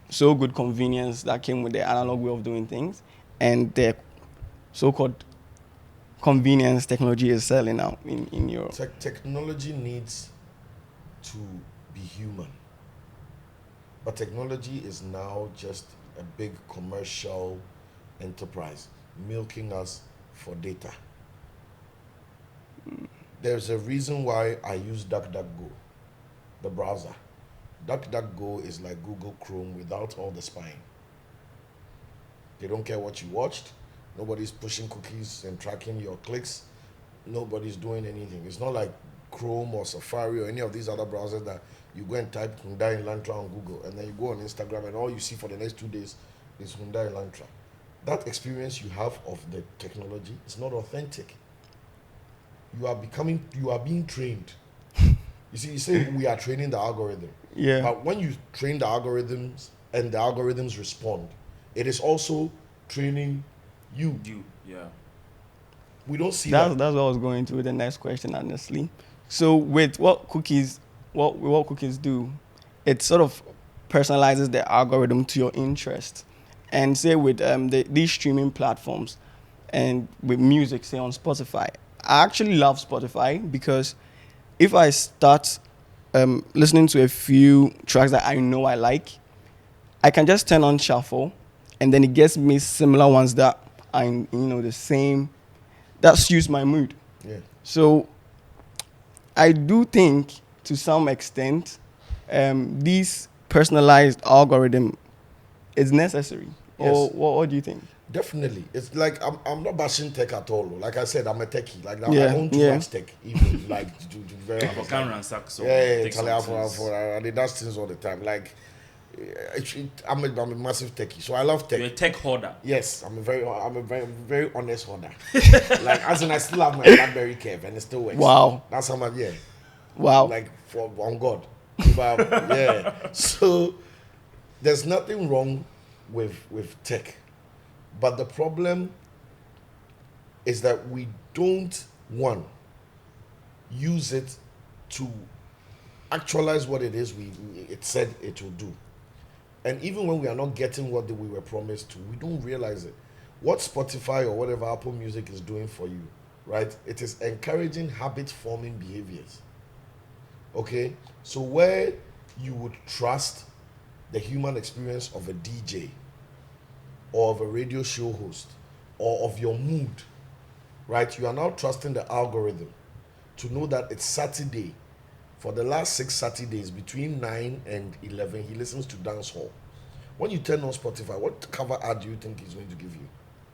so good convenience that came with the analog way of doing things and the so-called convenience technology is selling now in Europe? Technology needs to be human. But technology is now just a big commercial enterprise milking us for data. There's a reason why I use DuckDuckGo, the browser. DuckDuckGo is like Google Chrome without all the spying. They don't care what you watched. Nobody's pushing cookies and tracking your clicks. Nobody's doing anything. It's not like Chrome or Safari or any of these other browsers that you go and type Hyundai Elantra on Google and then you go on Instagram and all you see for the next 2 days is Hyundai Elantra. That experience you have of the technology is not authentic. You are being trained. You see, you say we are training the algorithm. Yeah. But when you train the algorithms and the algorithms respond, it is also training you. Yeah. We don't see That's that. what I was going to with the next question, honestly. So with what cookies do, it sort of personalizes the algorithm to your interest. And say with these streaming platforms and with music, say on Spotify, I actually love Spotify because if I start listening to a few tracks that I know I like, I can just turn on shuffle and then it gets me similar ones that are the same, that suits my mood. Yeah. So I do think to some extent this personalized algorithm is necessary. Yes. Or what do you think? Definitely. It's like I'm not bashing tech at all. Like I said, I'm a techie. Like I Yeah, own two yeah. much tech, even like to very But can ransack some. yeah, take some things. I did that things all the time. Like I'm a massive techie, so I love tech. You're a tech hoarder. Yes, I'm a very honest hoarder. Like as in I still have my BlackBerry Kev and it still works. Wow. That's how much Wow. like for on God. But yeah. So there's nothing wrong with tech. But the problem is that we don't use it to actualize what it is it said it will do. And even when we are not getting what we were promised to, we don't realize it. What Spotify or whatever Apple Music is doing for you, right? It is encouraging habit-forming behaviors. Okay? So where you would trust the human experience of a DJ or of a radio show host or of your mood, right? You are now trusting the algorithm to know that it's Saturday. For the last 6 Saturdays, between 9 and 11, he listens to dancehall. When you turn on Spotify, what cover ad do you think he's going to give you?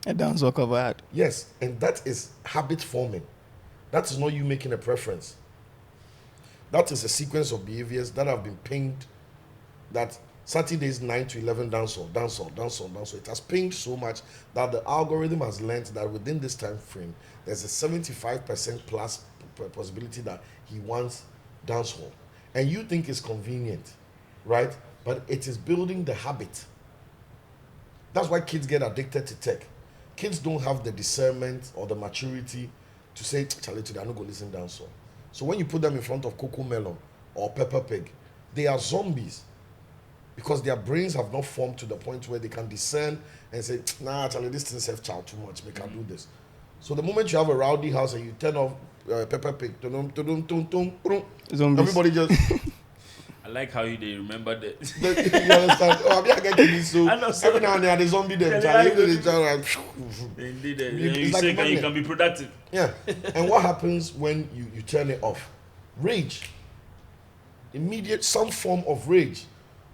A dancehall cover ad. Yes, and that is habit forming. That is not you making a preference. That is a sequence of behaviors that have been pinged, that Saturdays 9 to 11 dancehall. It has pinged so much that the algorithm has learned that within this time frame, there's a 75% plus possibility that he wants dancehall. And you think it's convenient, right? But it is building the habit. That's why kids get addicted to tech. Kids don't have the discernment or the maturity to say, Charlie, today I'm not going to listen dancehall. So when you put them in front of Coco Melon or Peppa Pig, they are zombies. Because their brains have not formed to the point where they can discern and say, nah, Charlie, this thing self child too much, make her do this. So the moment you have a rowdy house and you turn off Peppa Pig, Zombies. everybody just I like how they remember that. You understand? Oh, I'm not getting this. So I know, so- every now and then, the zombie them. Yeah, Charlie, they they try like, Indeed, It's you like say a magnet. you can be productive. yeah. And what happens when you turn it off? Rage. Immediate, some form of rage.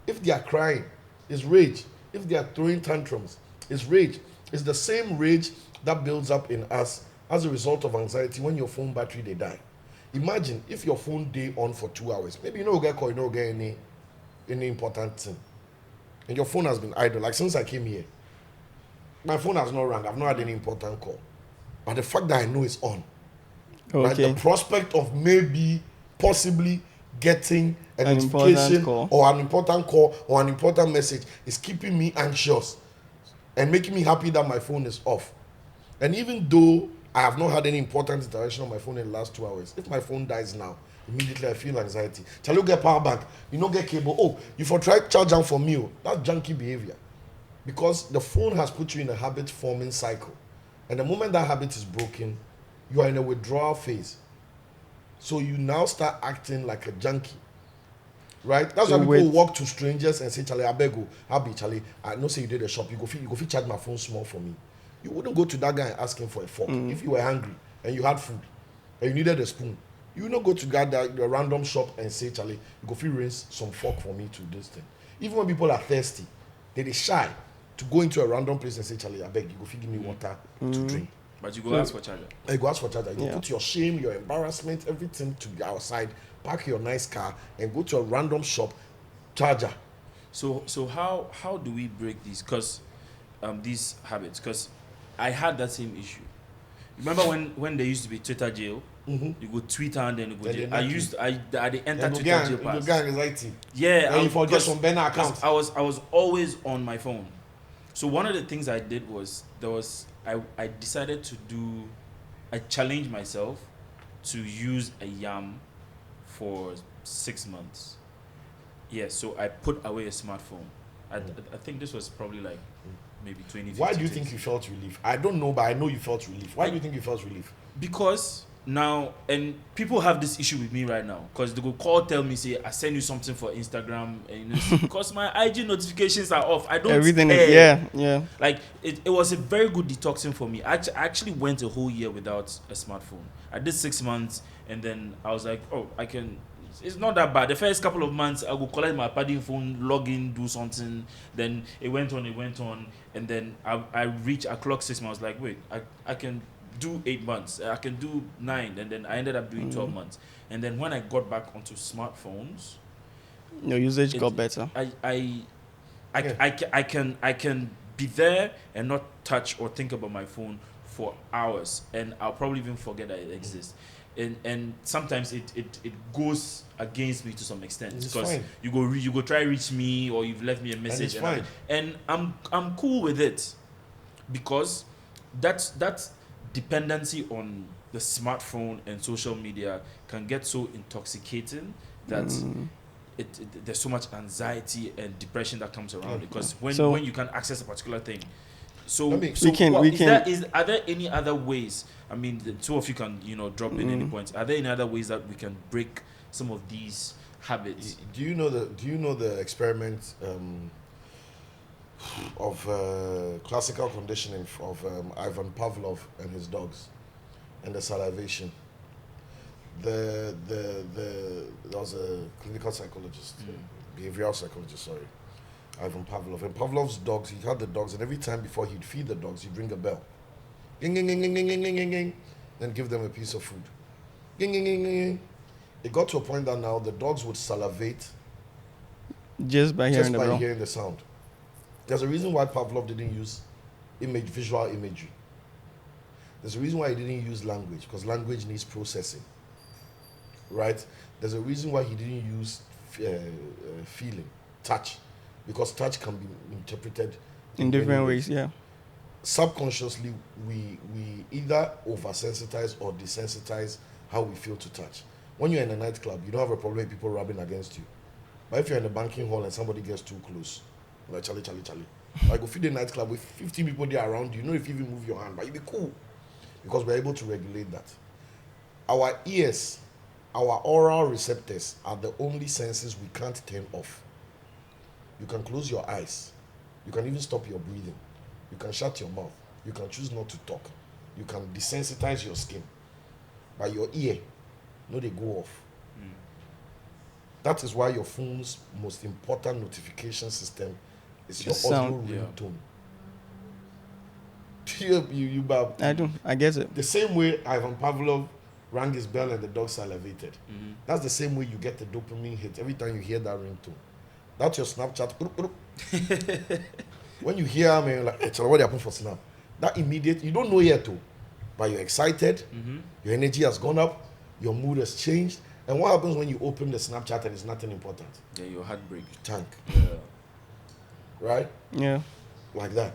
If they are crying, it's rage. If they are throwing tantrums, it's rage. It's the same rage that builds up in us as a result of anxiety when your phone battery they die. Imagine if your phone day on for 2 hours. Maybe you don't get call, you don't get any important thing. And your phone has been idle. Like since I came here, my phone has not rang. I've not had any important call. But the fact that I know it's on, right? Okay. The prospect of maybe, possibly getting an important notification call. or an important call or an important message is keeping me anxious and making me happy that my phone is off. And even though I have not had any important interaction on my phone in the last 2 hours, if my phone dies now, immediately I feel anxiety. Shall you get power bank? You don't get cable. Oh, you for try charge down for me. That's junky behavior. Because the phone has put you in a habit forming cycle. And the moment that habit is broken, you are in a withdrawal phase. So you now start acting like a junkie. Right? That's So why people wait. walk to strangers and say, Charlie, I beg you, I'll be Charlie. I know say you did a shop. You go fit charge my phone small for me. You wouldn't go to that guy and ask him for a fork. If you were hungry and you had food and you needed a spoon, you would not go to the random shop and say, Charlie, you go fit rinse some fork for me to this thing. Even when people are thirsty, they shy to go into a random place and say, Charlie, I beg you, go fit give me water to drink. But you go ask for charger. You go ask for charger. You Yeah. put your shame, your embarrassment, everything to the outside, park your nice car, and go to a random shop, charger. So how do we break these these habits? Because I had that same issue. Remember when there used to be Twitter jail? Mm-hmm. You go Twitter and then you go Then jail. they knock you. I they enter And Twitter gang, jail pass. gang anxiety. Yeah, And you forget because- some banner because account. I was always on my phone. So one of the things I did was I decided to do, I challenged myself to use a yam for 6 months. Yeah, so I put away a smartphone. I think this was probably like maybe 2015. Why do you think you felt relief? I don't know, but I know you felt relief. Why do you think you felt relief? Because now, and people have this issue with me right now, because they go call, tell me, say, I send you something for Instagram, and because my IG notifications are off, I don't Everything care. is, yeah. Like, it was a very good detoxing for me. I actually went a whole year without a smartphone. I did 6 months, and then I was like, oh, I can, it's not that bad. The first couple of months, I would collect my padding phone, log in, do something. Then it went on, and then I reached, I clocked 6 months. I was like, wait, I can do 8 months. I can do 9, and then I ended up doing 12 months. And then when I got back onto smartphones, Your usage got better. I can be there and not touch or think about my phone for hours, and I'll probably even forget that it exists. And sometimes it goes against me to some extent, It's because fine. you go try reach me, or you've left me a message, it's fine. and I'm cool with it, because that's dependency on the smartphone and social media can get so intoxicating that there's so much anxiety and depression that comes around it, because when you can access a particular thing. So, I mean, are there any other ways? I mean, the two of you can drop in any points. Are there any other ways that we can break some of these habits? Do you know the experiment of classical conditioning of Ivan Pavlov and his dogs, and the salivation? There was a clinical psychologist, behavioral psychologist, sorry, Ivan Pavlov. And Pavlov's dogs, he had the dogs, and every time before he'd feed the dogs, he'd ring a bell. Ging, ging, ging, ging, ging, ging, ging, ging, then give them a piece of food. Ging, ging, ging, ging, ging. It got to a point that now the dogs would salivate Just by hearing the sound. There's a reason why Pavlov didn't use visual imagery. There's a reason why he didn't use language, because language needs processing. Right? There's a reason why he didn't use feeling, touch, because touch can be interpreted in different ways, yeah. Subconsciously, we either oversensitize or desensitize how we feel to touch. When you're in a nightclub, you don't have a problem with people rubbing against you. But if you're in a banking hall and somebody gets too close, like Charlie. Like go feed the nightclub with 15 people there around you, know if you even move your hand, but you be cool. Because we're able to regulate that. Our ears our oral receptors are the only senses we can't turn off. You can close your eyes. You can even stop your breathing. You can shut your mouth. You can choose not to talk. You can desensitize your skin. But your ear, no, they go off. That is why your phone's most important notification system is your audio ringtone. You Bob. I do. I get it. The same way Ivan Pavlov rang his bell and the dog salivated. That's the same way you get the dopamine hit every time you hear that ringtone. That's your Snapchat. When you hear, man, like, it's already happened for Snap. That immediate, you don't know yet, too, but you're excited. Your energy has gone up. Your mood has changed. And what happens when you open the Snapchat and it's nothing important? Yeah, your heart break. Tank. Yeah. Right? Yeah. Like that.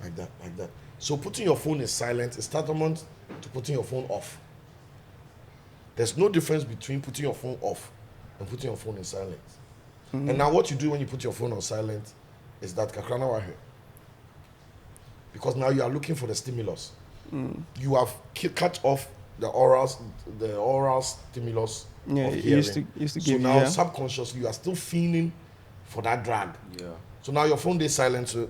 Like that. Like that. So putting your phone in silent is tantamount to putting your phone off. There's no difference between putting your phone off and putting your phone in silent. And now what you do when you put your phone on silent is that kakrana wahe. Because now you are looking for the stimulus. You have cut off the oral stimulus of It hearing. used to So give now you. subconsciously you are still feeling for that drag. Yeah. So now your phone is silent. So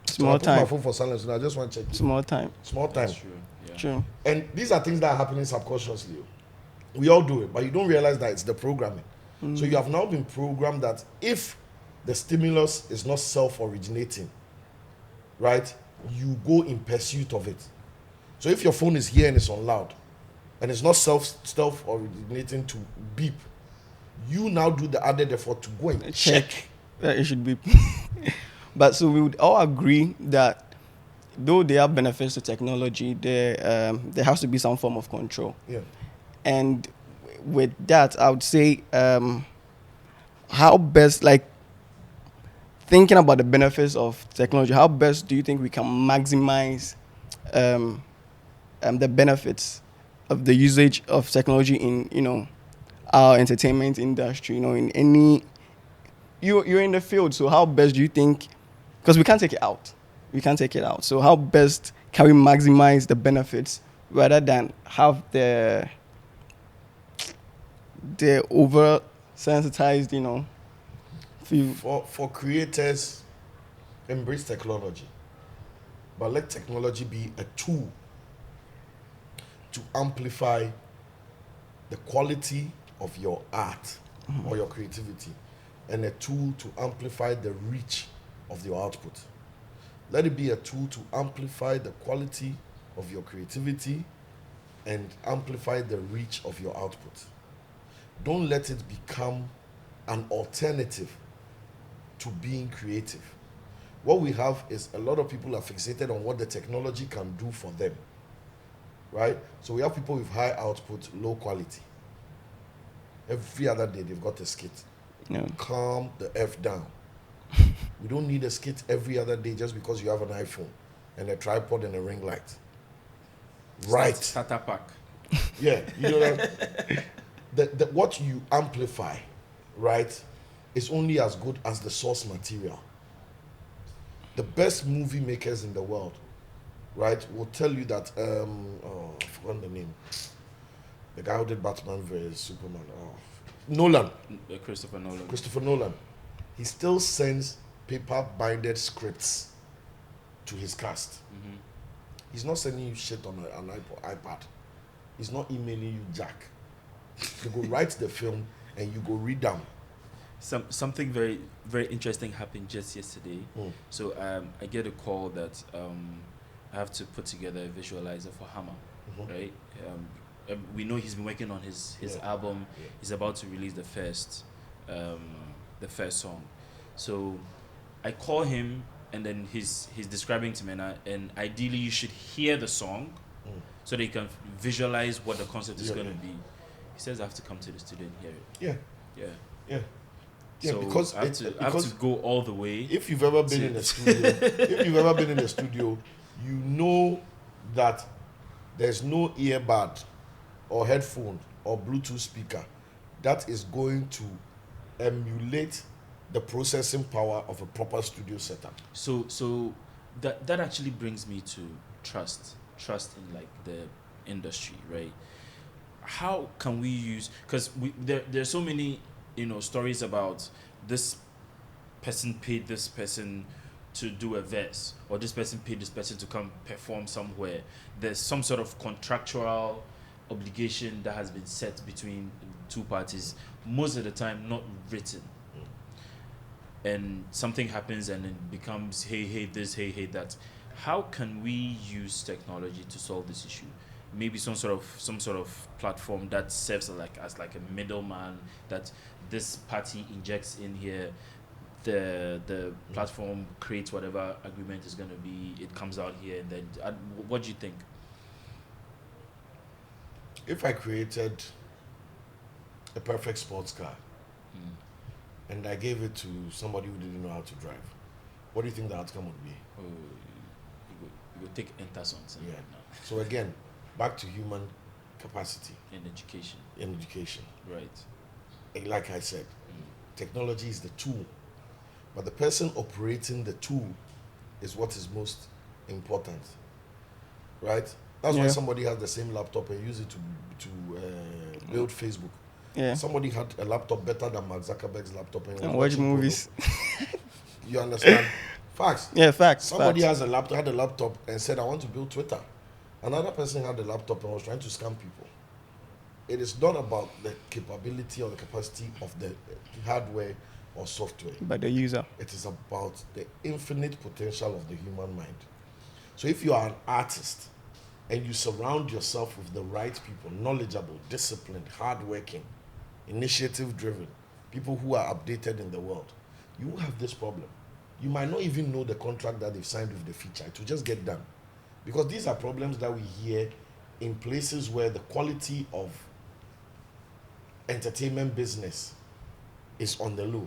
Small I put my time. phone for silence. So I just want to check. Small time. Small time. That's true. Yeah. True. And these are things that are happening subconsciously. We all do it, but you don't realize that it's the programming. So you have now been programmed that if the stimulus is not self-originating, right, you go in pursuit of it. So if your phone is here and it's on loud, and it's not self-originating to beep, you now do the added effort to go and check. That it should be. But so we would all agree that though there are benefits to technology, there has to be some form of control. Yeah. And with that, I would say, how best, like, thinking about the benefits of technology, how best do you think we can maximize the benefits of the usage of technology in, our entertainment industry, in any, you're in the field, so how best do you think, because we can't take it out. So how best can we maximize the benefits rather than have the over sensitized, feel. For creators, embrace technology, but let technology be a tool to amplify the quality of your art or your creativity, and a tool to amplify the reach of your output. Let it be a tool to amplify the quality of your creativity and amplify the reach of your output. Don't let it become an alternative to being creative. What we have is a lot of people are fixated on what the technology can do for them, right? So we have people with high output, low quality. Every other day they've got a skit. Yeah. Calm the F down. We don't need a skit every other day just because you have an iPhone and a tripod and a ring light. Right. Starter pack. Yeah, you know that what you amplify, right, is only as good as the source material. The best movie makers in the world, right, will tell you that I forgot the name. The guy who did Batman vs Superman. Nolan. Christopher Nolan. He still sends paper-binded scripts to his cast. He's not sending you shit on an iPad. He's not emailing you jack. You go write the film and you go read them. Something very, very interesting happened just yesterday. So I get a call that I have to put together a visualizer for Hammer, right? We know he's been working on his album. Yeah. He's about to release the first song. So I call him, and then he's describing to me, and ideally you should hear the song so that you can visualize what the concept is going to be. He says I have to come to the studio and hear it. Yeah, So because I have to go all the way. if you've ever been in a studio, you know that there's no earbud or headphone or Bluetooth speaker that is going to emulate the processing power of a proper studio setup. So that actually brings me to trust in like the industry, right? how can we use, because there's so many stories about this person paid this person to do a verse, or this person paid this person to come perform somewhere. There's some sort of contractual obligation that has been set between two parties, most of the time not written, and something happens and it becomes hey this, hey that. How can we use technology to solve this issue? Maybe some sort of platform that serves as like a middleman, that this party injects in here, the platform creates whatever agreement is going to be, it comes out here, and then what do you think? If I created a perfect sports car and I gave it to somebody who didn't know how to drive, what do you think the outcome would be? Oh, you would take enter something Yeah. right now. So again, back to human capacity In education, in education. right? Like I said, technology is the tool, but the person operating the tool is what is most important, right? That's why Yeah. somebody has the same laptop and use it to build Facebook. Yeah. Somebody had a laptop better than Mark Zuckerberg's laptop and, was And watch watching movies. porno. You understand? Facts. Yeah, facts. Somebody facts. had a laptop and said, I want to build Twitter. Another person had a laptop and was trying to scam people. It is not about the capability or the capacity of the hardware or software. By the user. It is about the infinite potential of the human mind. So if you are an artist and you surround yourself with the right people, knowledgeable, disciplined, hardworking, initiative-driven, people who are updated in the world, you will have this problem. You might not even know the contract that they've signed with the feature. It will just get done. Because these are problems that we hear in places where the quality of entertainment business is on the low.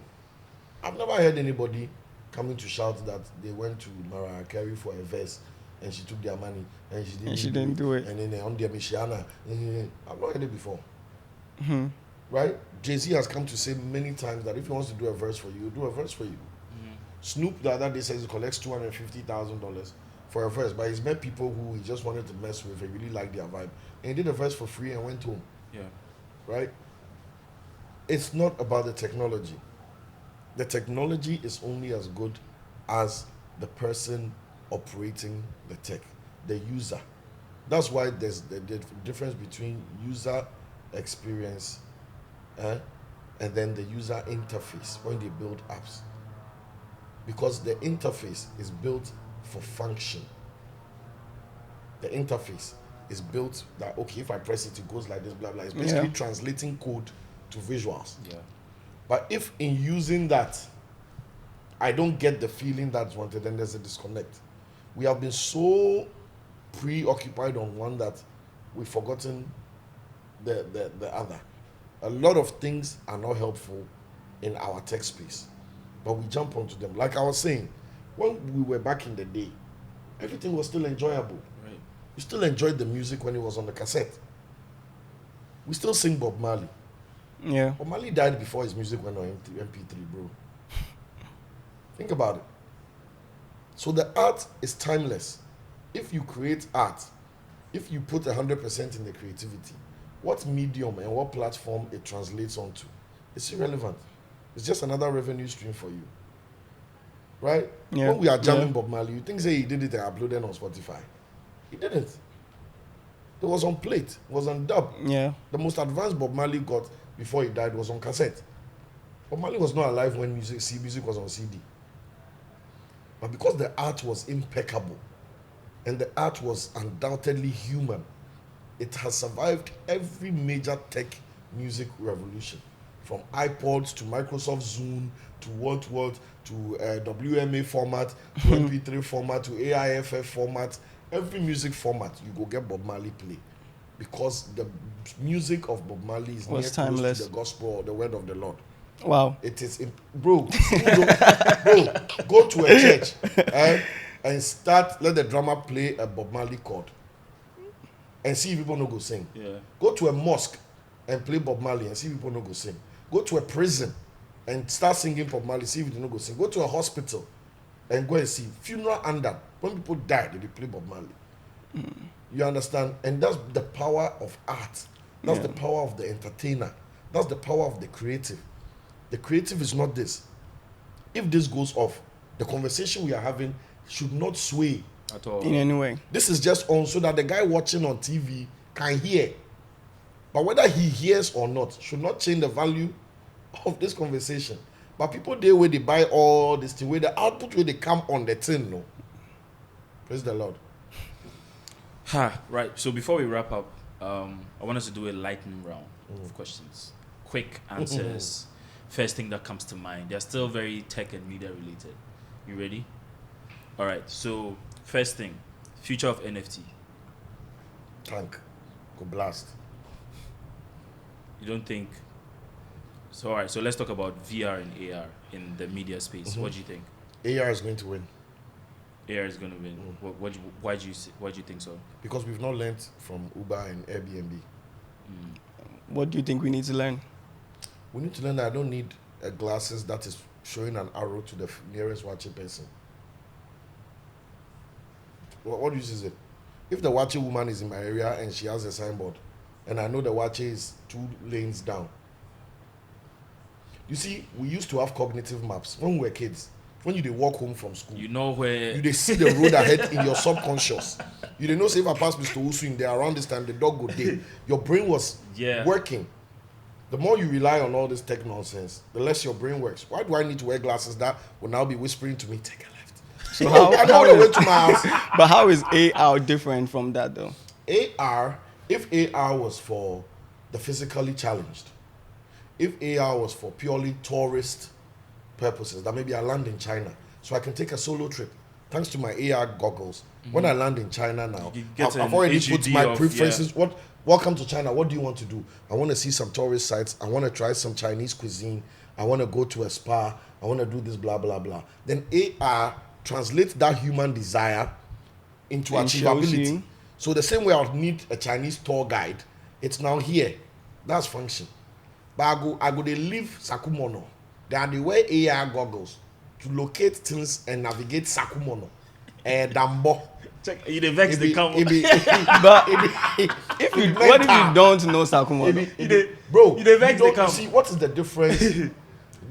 I've never heard anybody coming to shout that they went to Mariah Carey for a verse and she took their money and she didn't do it. And then on their Michiana. I've not heard it before. Mm-hmm. Right? Jay-Z has come to say many times that if he wants to do a verse for you, he'll do a verse for you. Snoop the other day says he collects $250,000 for a verse, but he's met people who he just wanted to mess with and really liked their vibe. And he did a verse for free and went home. Yeah. Right? It's not about the technology. The technology is only as good as the person operating the tech, the user. That's why there's the difference between user experience and then the user interface when they build apps. Because the interface is built for function. The interface is built that, okay, if I press it, it goes like this, blah, blah. It's basically translating code to visuals. Yeah. But if in using that, I don't get the feeling that's wanted, then there's a disconnect. We have been so preoccupied on one that we've forgotten the other. A lot of things are not helpful in our tech space, but we jump onto them. Like I was saying, when we were back in the day, everything was still enjoyable. Right. We still enjoyed the music when it was on the cassette. We still sing Bob Marley. Yeah. Bob Marley died before his music went on MP3, bro. Think about it. So the art is timeless. If you create art, if you put 100% in the creativity, what medium and what platform it translates onto, it's irrelevant. It's just another revenue stream for you. Right? Yeah. When we are jamming Bob Marley, you think say he did it and uploaded on Spotify. He didn't. It was on plate, it was on dub. Yeah. The most advanced Bob Marley got before he died was on cassette. Bob Marley was not alive when music was on CD. But because the art was impeccable and the art was undoubtedly human, it has survived every major tech music revolution. From iPods to Microsoft Zune to what to WMA format to MP3 format to AIFF format. Every music format you go get Bob Marley play, because the music of Bob Marley is Was near timeless. close to the gospel or the word of the Lord. Wow. It is, bro, go to a church and start, let the drummer play a Bob Marley chord and see if people no go sing. Yeah. Go to a mosque and play Bob Marley and see if people no go sing. Go to a prison and start singing Bob Marley, see if they no go sing. Go to a hospital and go and see. Funeral under, when people die, they play Bob Marley. You understand? And that's the power of art. That's the power of the entertainer. That's the power of the creative. The creative is not this. If this goes off, the conversation we are having should not sway At all. In any way. This is just on so that the guy watching on TV can hear. But whether he hears or not should not change the value of this conversation. But people there where they buy all this thing, where the output where they come on the tin, no. Praise the Lord. Right. So before we wrap up, I want us to do a lightning round of questions. Quick answers. First thing that comes to mind. They're still very tech and media related. You ready? All right. So first thing, future of NFT. Tank. Go blast. You don't think? So all right. So let's talk about VR and AR in the media space. What do you think? AR is going to win. AR is going to win. Why do you think so? Because we've not learned from Uber and Airbnb. What do you think we need to learn? We need to learn that I don't need glasses that is showing an arrow to the nearest watching person. What use is it? If the watching woman is in my area and she has a signboard, and I know the watcher is 2 lanes down. You see, we used to have cognitive maps when we were kids. When you walk home from school, You know where. you see the road ahead in your subconscious. You didn't know say if I pass Mr. Usu in there around this time, the dog go there. Your brain was working. The more you rely on all this tech nonsense, the less your brain works. Why do I need to wear glasses that will now be whispering to me, take a left? So how, I know the way to my house. but how is AR different from that though? AR, if AR was for the physically challenged, if AR was for purely tourist purposes, that maybe I land in China, so I can take a solo trip. Thanks to my AR goggles, when I land in China now, I've already put my preferences. Welcome to China. What do you want to do? I want to see some tourist sites. I want to try some Chinese cuisine. I want to go to a spa. I want to do this, blah, blah, blah. Then AR translates that human desire into achievability. So the same way I would need a Chinese tour guide, it's now here. That's function. But I go they leave Sakumono. They are the way AR goggles to locate things and navigate Sakumono. Dambo. Check. You vex the camera. But if you don't know Sakumono, bro, you vex the you camera. see what is the difference?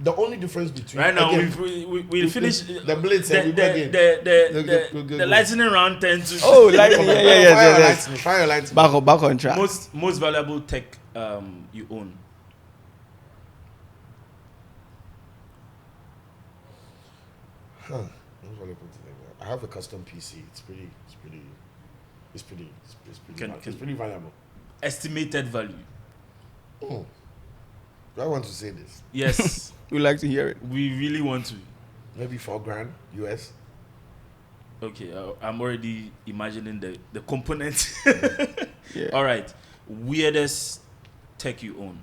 The only difference between Right now, again, we finished the blitz and we begin. the lightning round 10 to Fire your lights. back on track. most valuable tech you own. I have a custom PC. It's pretty valuable. Estimated value. Do I want to say this? Yes. We like to hear it. We really want to. Maybe $4,000 US. Okay, I'm already imagining the components. Yeah. All right. Weirdest tech you own.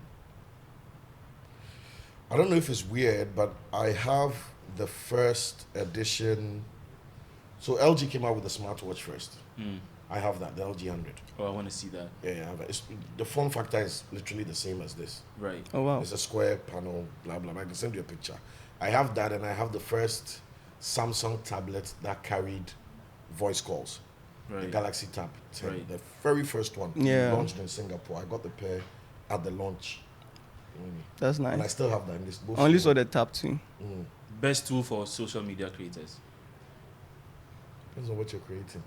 I don't know if it's weird, but I have the first edition. So LG came out with the smartwatch first. I have that, the LG 100. Oh, I want to see that. Yeah, I have it. The form factor is literally the same as this. Right. Oh wow. It's a square panel, blah, blah, blah. I can send you a picture. I have that, and I have the first Samsung tablet that carried voice calls. Right. The Galaxy Tab 10. Right. The very first one. Yeah. Launched in Singapore. I got the pair at the launch. That's And I nice. still have that in this both. Only saw the Tab 2. Best tool for social media creators. Depends on what you're creating.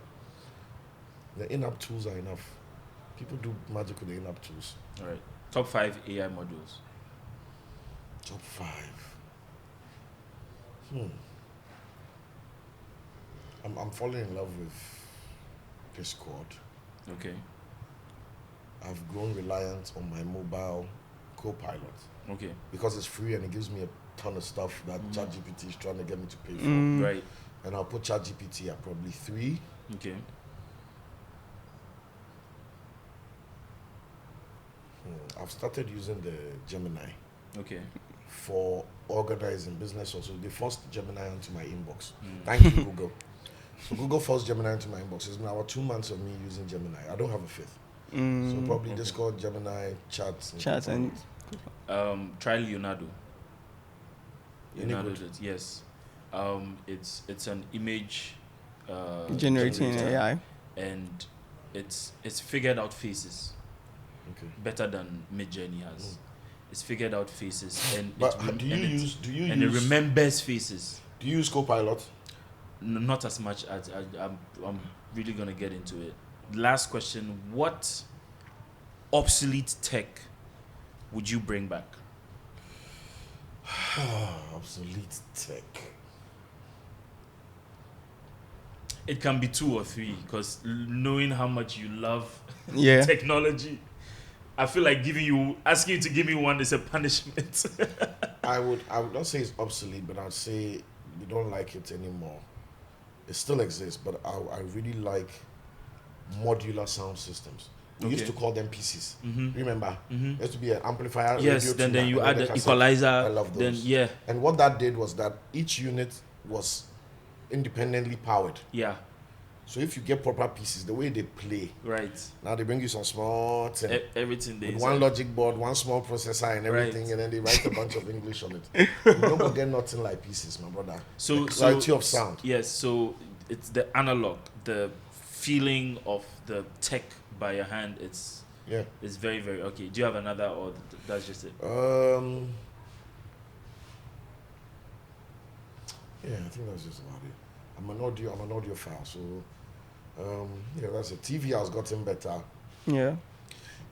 The in-app tools are enough. People do magic with the in-app tools. All right. Top 5 AI modules. Top 5. I'm falling in love with Discord. Okay. I've grown reliant on my mobile co-pilot Okay. because it's free and it gives me a ton of stuff that ChatGPT is trying to get me to pay for. Right. And I'll put ChatGPT at probably 3. Okay. I've started using the Gemini Okay. for organizing business also. They forced Gemini into my inbox. Thank you, Google. So Google forced Gemini into my inbox. It's now 2 months of me using Gemini. I don't have a 5th. So probably Discord, Gemini, chats. And Try Leonardo. Any Leonardo good? did, yes. It's an image generating generator, AI. and it's figured out faces. Okay. better than Midjourney has. It's figured out faces and But it, do you and it remembers faces. Do you use Copilot? Not as much as I'm really gonna get into it. Last question: what obsolete tech would you bring back? Obsolete tech. It can be 2 or 3 because knowing how much you love Yeah. technology, I feel like asking you to give me one is a punishment. I would not say it's obsolete, but I'd say we don't like it anymore. It still exists, but I really like modular sound systems. We used Okay. to call them PCs. Mhm. Remember? Mhm. There used to be an amplifier. Yes, radio then tuner, you and add then the cassette. equalizer. I love those. Then yeah, And what that did was that each unit was independently powered. yeah, So if you get proper pieces, the way they play, right. now they bring you some small thing. Everything there With is one logic board, one small processor and everything, Right. and then they write a bunch of English on it. You don't go get nothing like pieces, my brother. So The clarity of sound. Yes, so it's the analog, the feeling of the tech by your hand. It's very, very okay. Do you have another, or that's just it? Yeah, I think that's just about it. I'm an audiophile, so that's it. TV has gotten better. Yeah.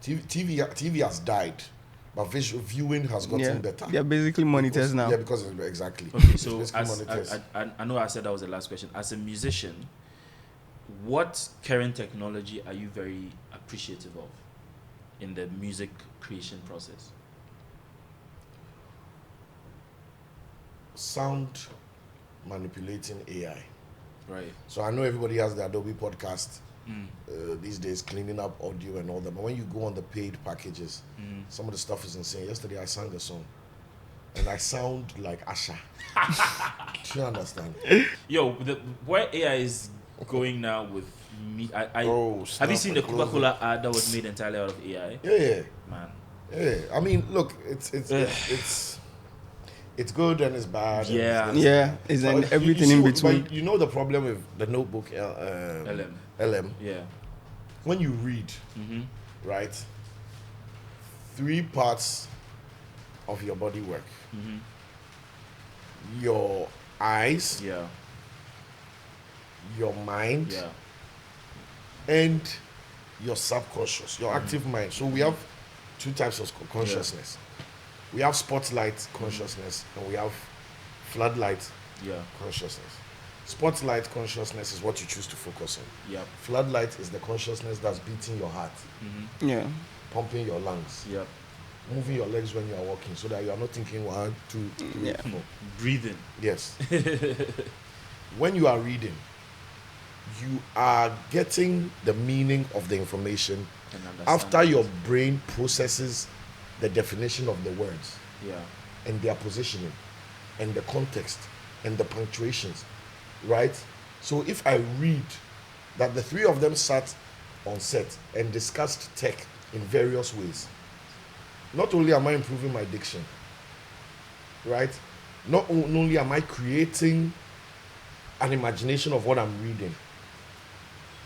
TV has died, but visual viewing has gotten better. They're basically monitors now. Yeah, because exactly. Okay, so It's basically monitors. I know I said that was the last question. As a musician, what current technology are you very appreciative of in the music creation process? Sound manipulating AI. Right. So I know everybody has the Adobe podcast Mm. these days, cleaning up audio and all that. But when you go on the paid packages, some of the stuff is insane. Yesterday I sang a song, and I sound like Asha. Do you understand? Yo, where AI is going now with me, have you snap seen the and close Coca-Cola ad that was made entirely out of AI? Yeah. Man. Yeah. I mean, look, it's good and it's bad. Yeah. It's But then you everything see in what- between. but you know the problem with the notebook LM. Yeah. When you read, Mm-hmm. right, 3 parts of your body work. Mm-hmm. Your eyes, Yeah. your mind, Yeah. and your subconscious, your active mind. So we have 2 types of consciousness. We have spotlight consciousness and we have floodlight Yeah. consciousness. Spotlight consciousness is what you choose to focus on. Yep. Floodlight is the consciousness that's beating your heart, Mm-hmm. Yeah. pumping your lungs, Yep. moving your legs when you are walking so that you are not thinking 1, 2, 3, Yeah. 4. Breathing. Yes. When you are reading, you are getting the meaning of the information And understand after it. your brain processes the definition of the words Yeah. and their positioning and the context and the punctuations, right? So if I read that the 3 of them sat on set and discussed tech in various ways, not only am I improving my diction, right? Not only am I creating an imagination of what I'm reading,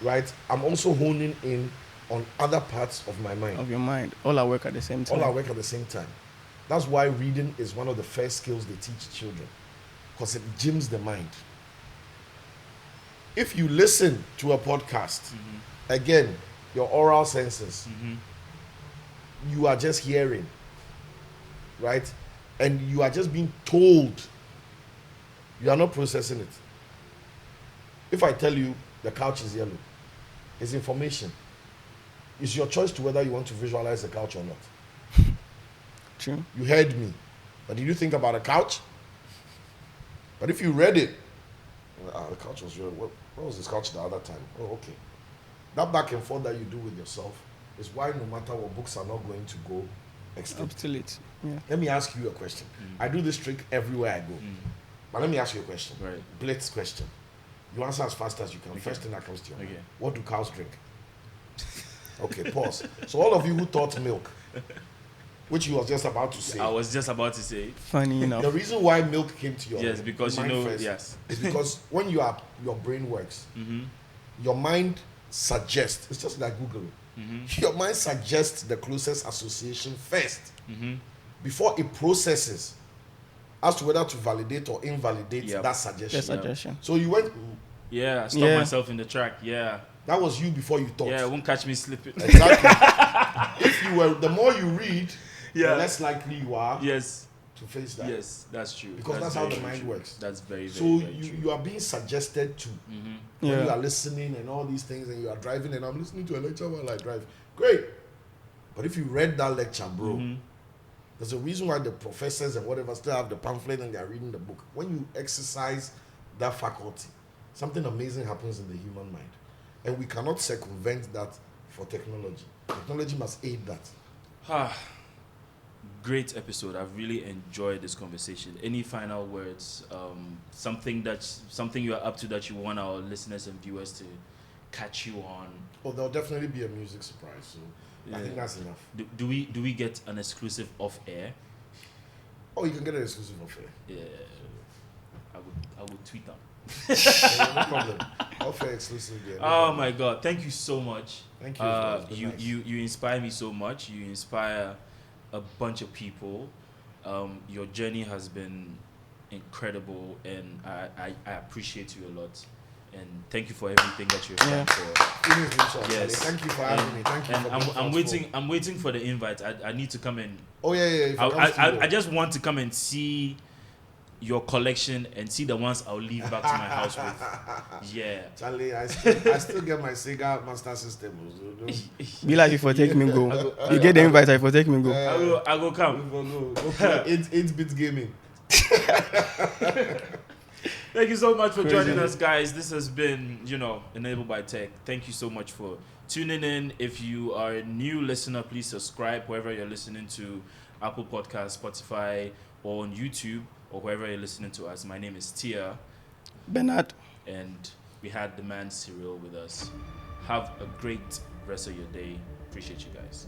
right? I'm also honing in on other parts of my mind. Of your mind. All our work at the same time. All our work at the same time. That's why reading is one of the first skills they teach children, because it gyms the mind. If you listen to a podcast, again, your oral senses, you are just hearing, right? And you are just being told. You are not processing it. If I tell you the couch is yellow, it's information. It's your choice to whether you want to visualize the couch or not. True. You heard me. But did you think about a couch? But if you read it, the couch was real. What was this couch the other time? Oh, okay. That back and forth that you do with yourself is why no matter what, books are not going to go extinct. Obsolete. Yeah. Let me ask you a question. I do this trick everywhere I go. But let me ask you a question. Right. Blitz question. You answer as fast as you can. First thing that comes to your mind. Okay. What do cows drink? Okay, pause. So all of you who thought milk, which you was just about to say, I was just about to say. Funny enough. the reason why milk came to your Yes, because you mind know. first Yes. is because when your brain works, your mind suggests. It's just like Google. your mind suggests the closest association first before it processes as to whether to validate or invalidate that suggestion. The suggestion. So you went, Yeah, I stopped myself in the track. Yeah. that was you before you thought. Yeah, it won't catch me slipping. Exactly. If you were, the more you read, the less likely you are Yes. to face that. Yes, that's true. Because that's how very the mind true. works. That's very, very, So very true. you are being suggested to when you are listening and all these things, and you are driving, and I'm listening to a lecture while I drive. Great. But if you read that lecture, bro, there's a reason why the professors and whatever still have the pamphlet and they are reading the book. When you exercise that faculty, something amazing happens in the human mind. And we cannot circumvent that for technology. Technology must aid that. Great episode. I've really enjoyed this conversation. Any final words? Something you're up to that you want our listeners and viewers to catch you on? Oh, there'll definitely be a music surprise. So I think that's enough. Do we get an exclusive off air? Oh, you can get an exclusive offer. Yeah, I would tweet them. No problem. Offer exclusive. Yeah, Oh my God! Thank you so much. Thank you. It's been nice. You inspire me so much. You inspire a bunch of people. Your journey has been incredible, and I appreciate you a lot. And thank you for everything that you've done for. Yes. Thank you for having me. Thank you for being I'm waiting for the invite. I need to come and. Oh yeah. I just want to come and see your collection and see the ones I'll leave back to my house with. Yeah. Charlie, I still get my Sega Master System. Be like if I take me go. You get the invite, if I take me go. I go come. Go play 8-bit gaming. Thank you so much for joining us, guys. This has been, Enabled by Tech. Thank you so much for tuning in. If you are a new listener, please subscribe wherever you're listening to, Apple Podcasts, Spotify, or on YouTube, or wherever you're listening to us. My name is Tia. Bernard. And we had the man Cyril with us. Have a great rest of your day. Appreciate you guys.